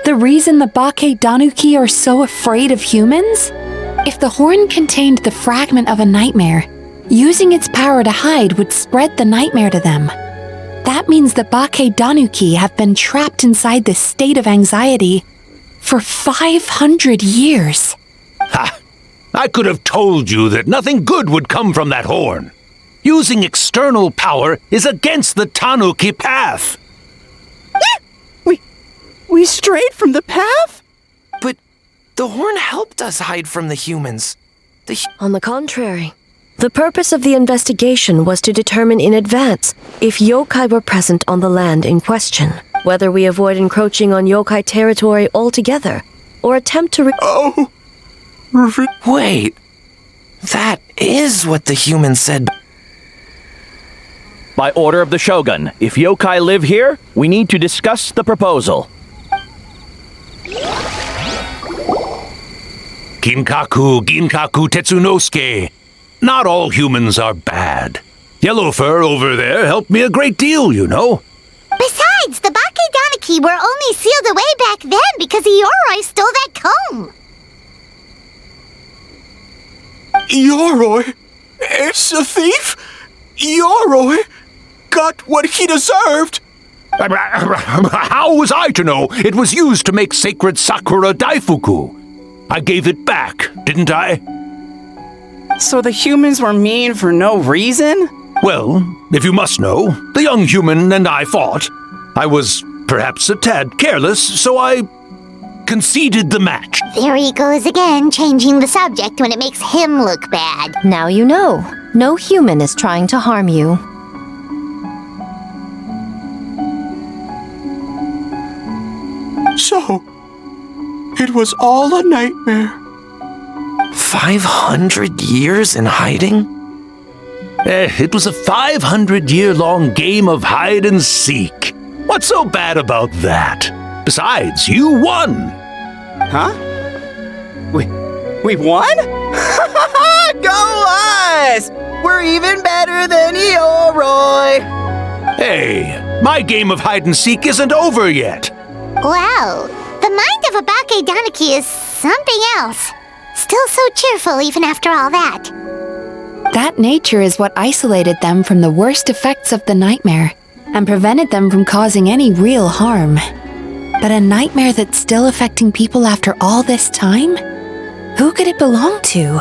The reason the Baketanuki are so afraid of humans? If the horn contained the fragment of a nightmare, using its power to hide would spread the nightmare to them. That means the Baketanuki have been trapped inside this state of anxiety for 500 years. Ha! I could have told you that nothing good would come from that horn. Using external power is against the Tanuki path. We strayed from the path? But the horn helped us hide from the humans. On the contrary, the purpose of the investigation was to determine in advance if yokai were present on the land in question, whether we avoid encroaching on yokai territory altogether, or attempt to... Wait, that is what the humans said. By order of the Shogun, if yokai live here, we need to discuss the proposal. Ginkaku Tetsunosuke. Not all humans are bad. Yellowfur over there helped me a great deal, you know. Besides, the Baketanuki were only sealed away back then because Ioroi stole that comb. Ioroi? It's a thief? Ioroi got what he deserved. How was I to know it was used to make sacred Sakura Daifuku? I gave it back, didn't I? So the humans were mean for no reason? Well, if you must know, the young human and I fought. I was perhaps a tad careless, so I conceded the match. There he goes again, changing the subject when it makes him look bad. Now you know. No human is trying to harm you. So, it was all a nightmare. 500 years in hiding? It was a 500-year-long game of hide and seek. What's so bad about that? Besides, you won. Huh? We won? Go us! We're even better than Ioroi! Hey, my game of hide and seek isn't over yet. Well, The mind of a Bakedaniki is something else. Still so cheerful even after all that. That nature is what isolated them from the worst effects of the nightmare and prevented them from causing any real harm. But a nightmare that's still affecting people after all this time? Who could it belong to?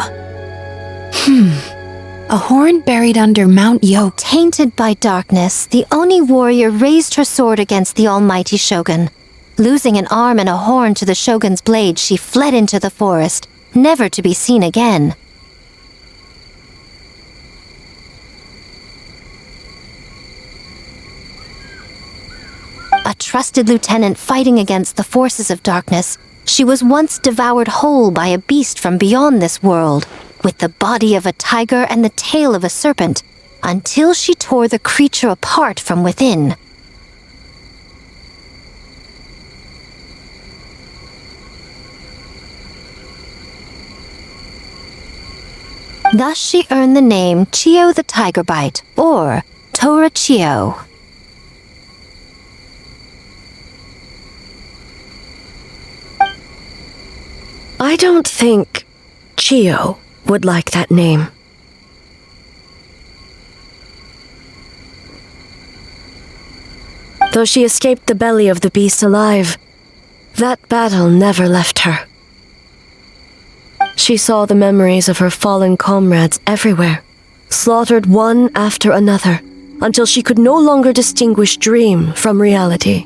A horn buried under Mount Yoke. Tainted by darkness, the Oni warrior raised her sword against the almighty shogun. Losing an arm and a horn to the shogun's blade, she fled into the forest, never to be seen again. A trusted lieutenant fighting against the forces of darkness, she was once devoured whole by a beast from beyond this world, with the body of a tiger and the tail of a serpent, until she tore the creature apart from within. Thus she earned the name Chiyo the Tiger Bite, or Tora Chiyo. I don't think Chiyo would like that name. Though she escaped the belly of the beast alive, that battle never left her. She saw the memories of her fallen comrades everywhere, slaughtered one after another, until she could no longer distinguish dream from reality.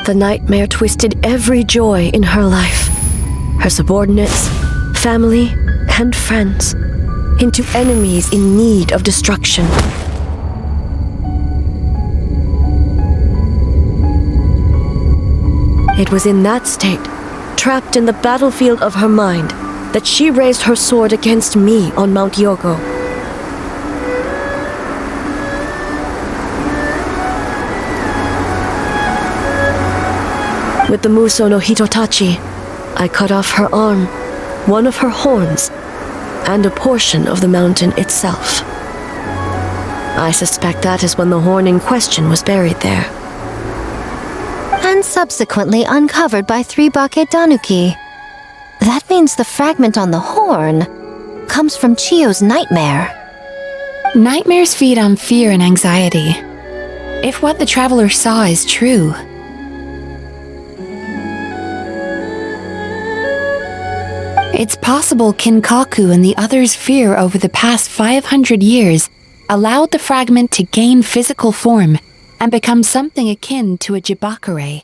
The nightmare twisted every joy in her life, her subordinates, family, and friends, into enemies in need of destruction. It was in that state, trapped in the battlefield of her mind, that she raised her sword against me on Mount Yogo. With the Muso no Hitotachi, I cut off her arm, one of her horns, and a portion of the mountain itself. I suspect that is when the horn in question was buried there. And subsequently uncovered by 3 Bakedanuki. That means the fragment on the horn comes from Chiyo's nightmare. Nightmares feed on fear and anxiety. If what the traveler saw is true, it's possible Kinkaku and the others' fear over the past 500 years allowed the fragment to gain physical form and become something akin to a Jibakure,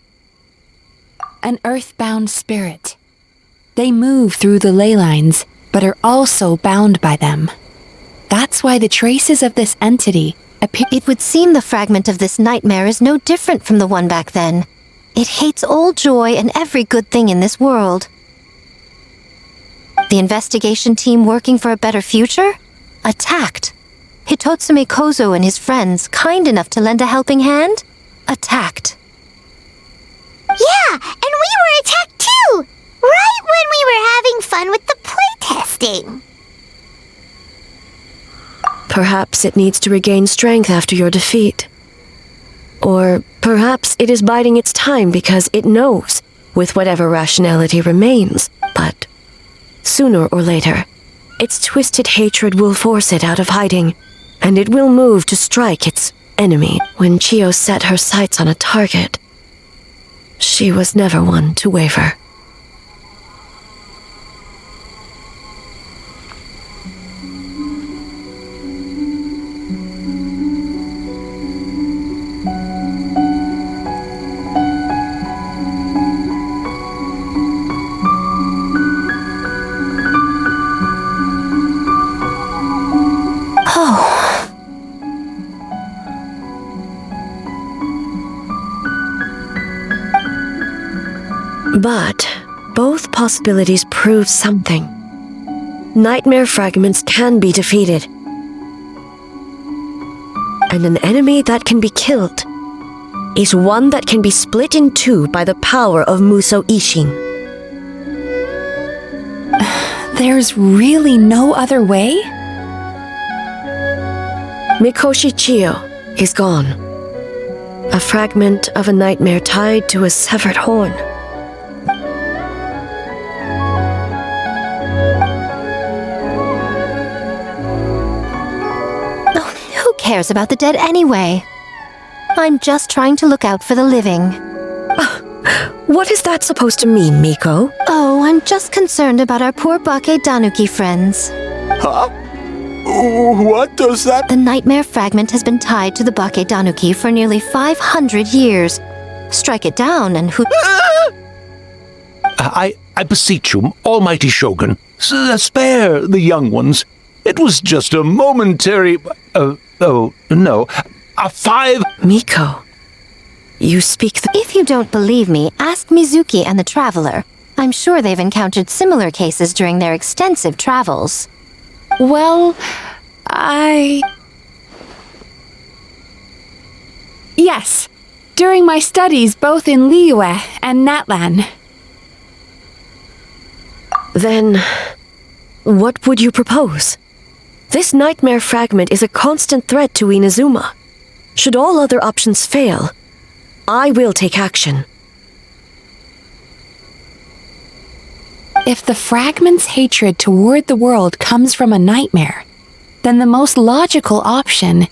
an earthbound spirit. They move through the ley lines, but are also bound by them. That's why the traces of this entity appear. It would seem the fragment of this nightmare is no different from the one back then. It hates all joy and every good thing in this world. The investigation team working for a better future? Attacked. Hitotsume Kozo and his friends, kind enough to lend a helping hand? Attacked. Yeah, and we were attacked too! Right when we were having fun with the playtesting. Perhaps it needs to regain strength after your defeat. Or perhaps it is biding its time because it knows, with whatever rationality remains, but sooner or later, its twisted hatred will force it out of hiding, and it will move to strike its enemy. When Chiyo set her sights on a target, she was never one to waver. But both possibilities prove something. Nightmare fragments can be defeated. And an enemy that can be killed is one that can be split in two by the power of Muso Ishin. There's really no other way? Mikoshi Chiyo is gone. A fragment of a nightmare tied to a severed horn. Who cares about the dead anyway? I'm just trying to look out for the living. What is that supposed to mean, Miko? Oh, I'm just concerned about our poor Bake Danuki friends. Huh? What does that... The nightmare fragment has been tied to the Bake Danuki for nearly 500 years. Strike it down and who... I beseech you, almighty Shogun, spare the young ones. It was just a momentary... Miko, you speak the... If you don't believe me, ask Mizuki and the Traveler. I'm sure they've encountered similar cases during their extensive travels. Well, Yes, during my studies both in Liyue and Natlan. Then, what would you propose? This nightmare fragment is a constant threat to Inazuma. Should all other options fail, I will take action. If the fragment's hatred toward the world comes from a nightmare, then the most logical option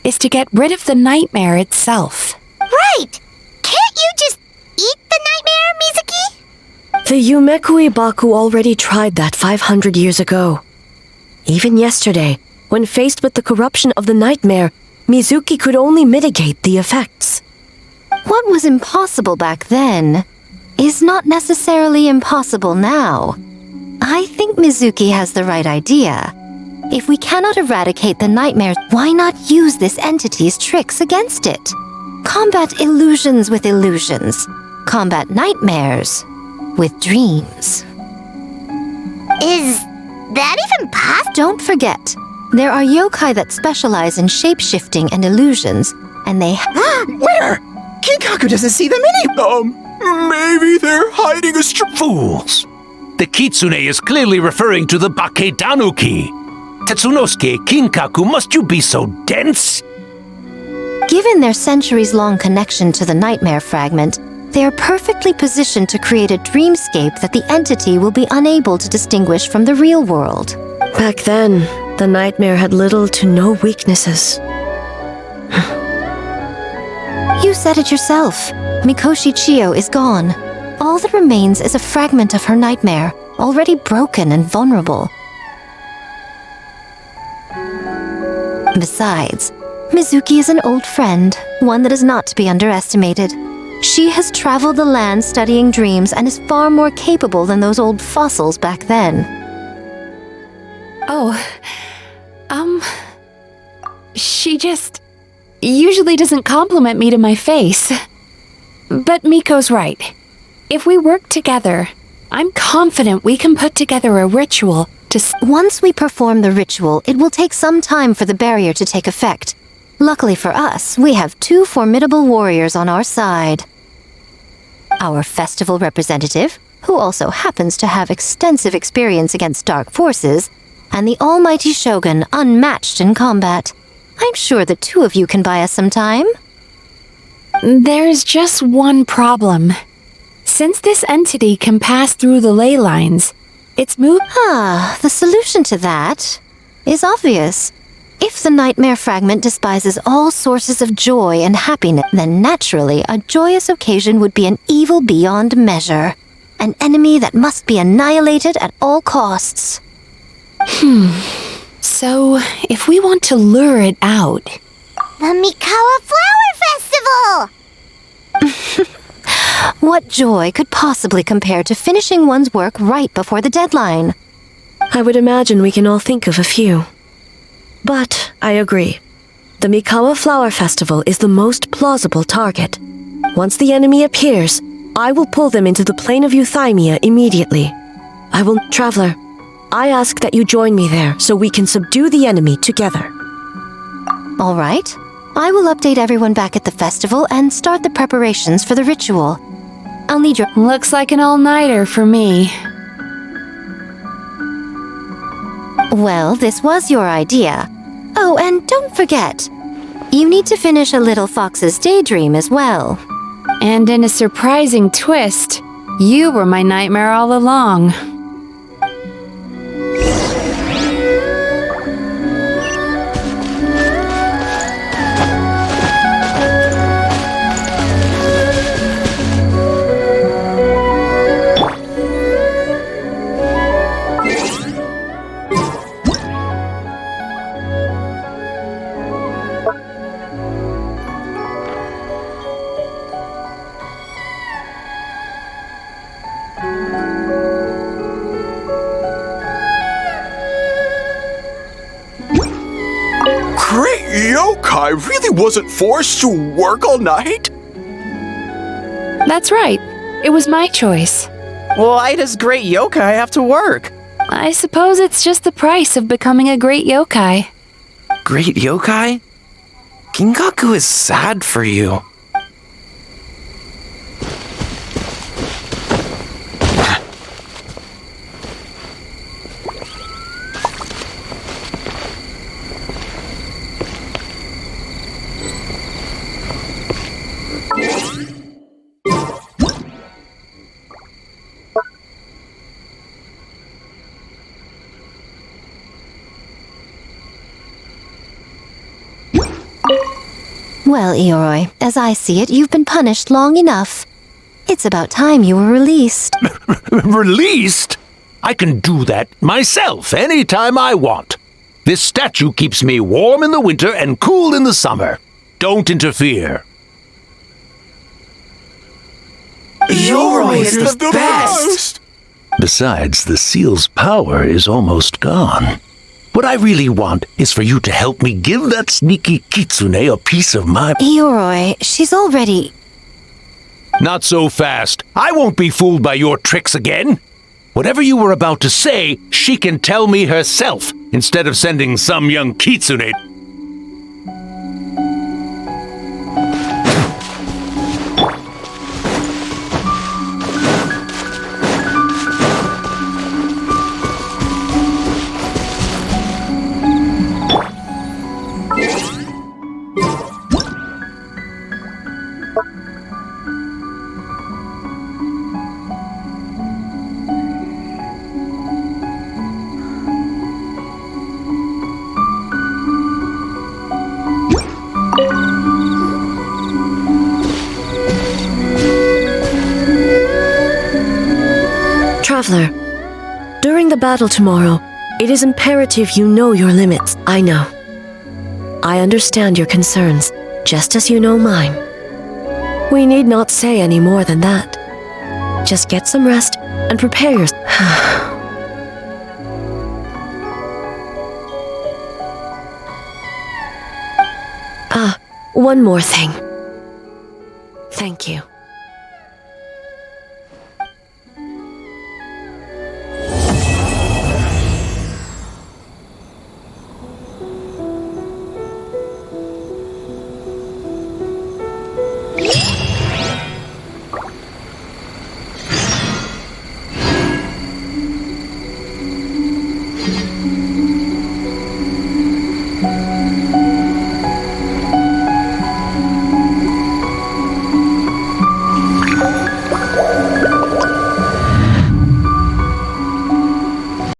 is to get rid of the nightmare itself. Right! Can't you just eat the nightmare, Mizuki? The Yumekui Baku already tried that 500 years ago. Even yesterday, when faced with the corruption of the nightmare, Mizuki could only mitigate the effects. What was impossible back then is not necessarily impossible now. I think Mizuki has the right idea. If we cannot eradicate the nightmare, why not use this entity's tricks against it? Combat illusions with illusions. Combat nightmares with dreams. Is that even possible? Don't forget, there are yokai that specialize in shape-shifting and illusions, and they Where? Kinkaku doesn't see them Maybe they're hiding a Fools! The kitsune is clearly referring to the Bake Danuki. Tetsunosuke, Kinkaku, must you be so dense? Given their centuries-long connection to the nightmare fragment, they are perfectly positioned to create a dreamscape that the entity will be unable to distinguish from the real world. Back then, the nightmare had little to no weaknesses. You said it yourself. Mikoshi Chiyo is gone. All that remains is a fragment of her nightmare, already broken and vulnerable. Besides, Mizuki is an old friend, one that is not to be underestimated. She has traveled the land studying dreams and is far more capable than those old fossils back then. She just usually doesn't compliment me to my face. But Miko's right. If we work together, I'm confident we can put together a ritual to... Once we perform the ritual, it will take some time for the barrier to take effect. Luckily for us, we have two formidable warriors on our side. Our festival representative, who also happens to have extensive experience against dark forces, and the almighty Shogun, unmatched in combat. I'm sure the two of you can buy us some time. There's just one problem. Since this entity can pass through the ley lines, its move... The solution to that is obvious. If the nightmare fragment despises all sources of joy and happiness, then naturally a joyous occasion would be an evil beyond measure. An enemy that must be annihilated at all costs. So, if we want to lure it out... The Mikawa Flower Festival! What joy could possibly compare to finishing one's work right before the deadline? I would imagine we can all think of a few. But I agree. The Mikawa Flower Festival is the most plausible target. Once the enemy appears, I will pull them into the plain of Euthymia immediately. Traveler, I ask that you join me there so we can subdue the enemy together. All right. I will update everyone back at the festival and start the preparations for the ritual. I'll need your... Looks like an all-nighter for me. Well, this was your idea. Oh, and don't forget, you need to finish a little fox's daydream as well. And in a surprising twist, you were my nightmare all along. Great yokai really wasn't forced to work all night? That's right. It was my choice. Why does great yokai have to work? I suppose it's just the price of becoming a great yokai. Great yokai? Gingaku is sad for you. Well, Ioroi, as I see it, you've been punished long enough. It's about time you were released. Released? I can do that myself anytime I want. This statue keeps me warm in the winter and cool in the summer. Don't interfere. Ioroi is the best! Besides, the seal's power is almost gone. What I really want is for you to help me give that sneaky kitsune a piece of my... Ioroi, she's already... Not so fast. I won't be fooled by your tricks again. Whatever you were about to say, she can tell me herself, instead of sending some young kitsune... Traveler, during the battle tomorrow, it is imperative you know your limits. I know. I understand your concerns, just as you know mine. We need not say any more than that. Just get some rest and prepare yourself. One more thing. Thank you.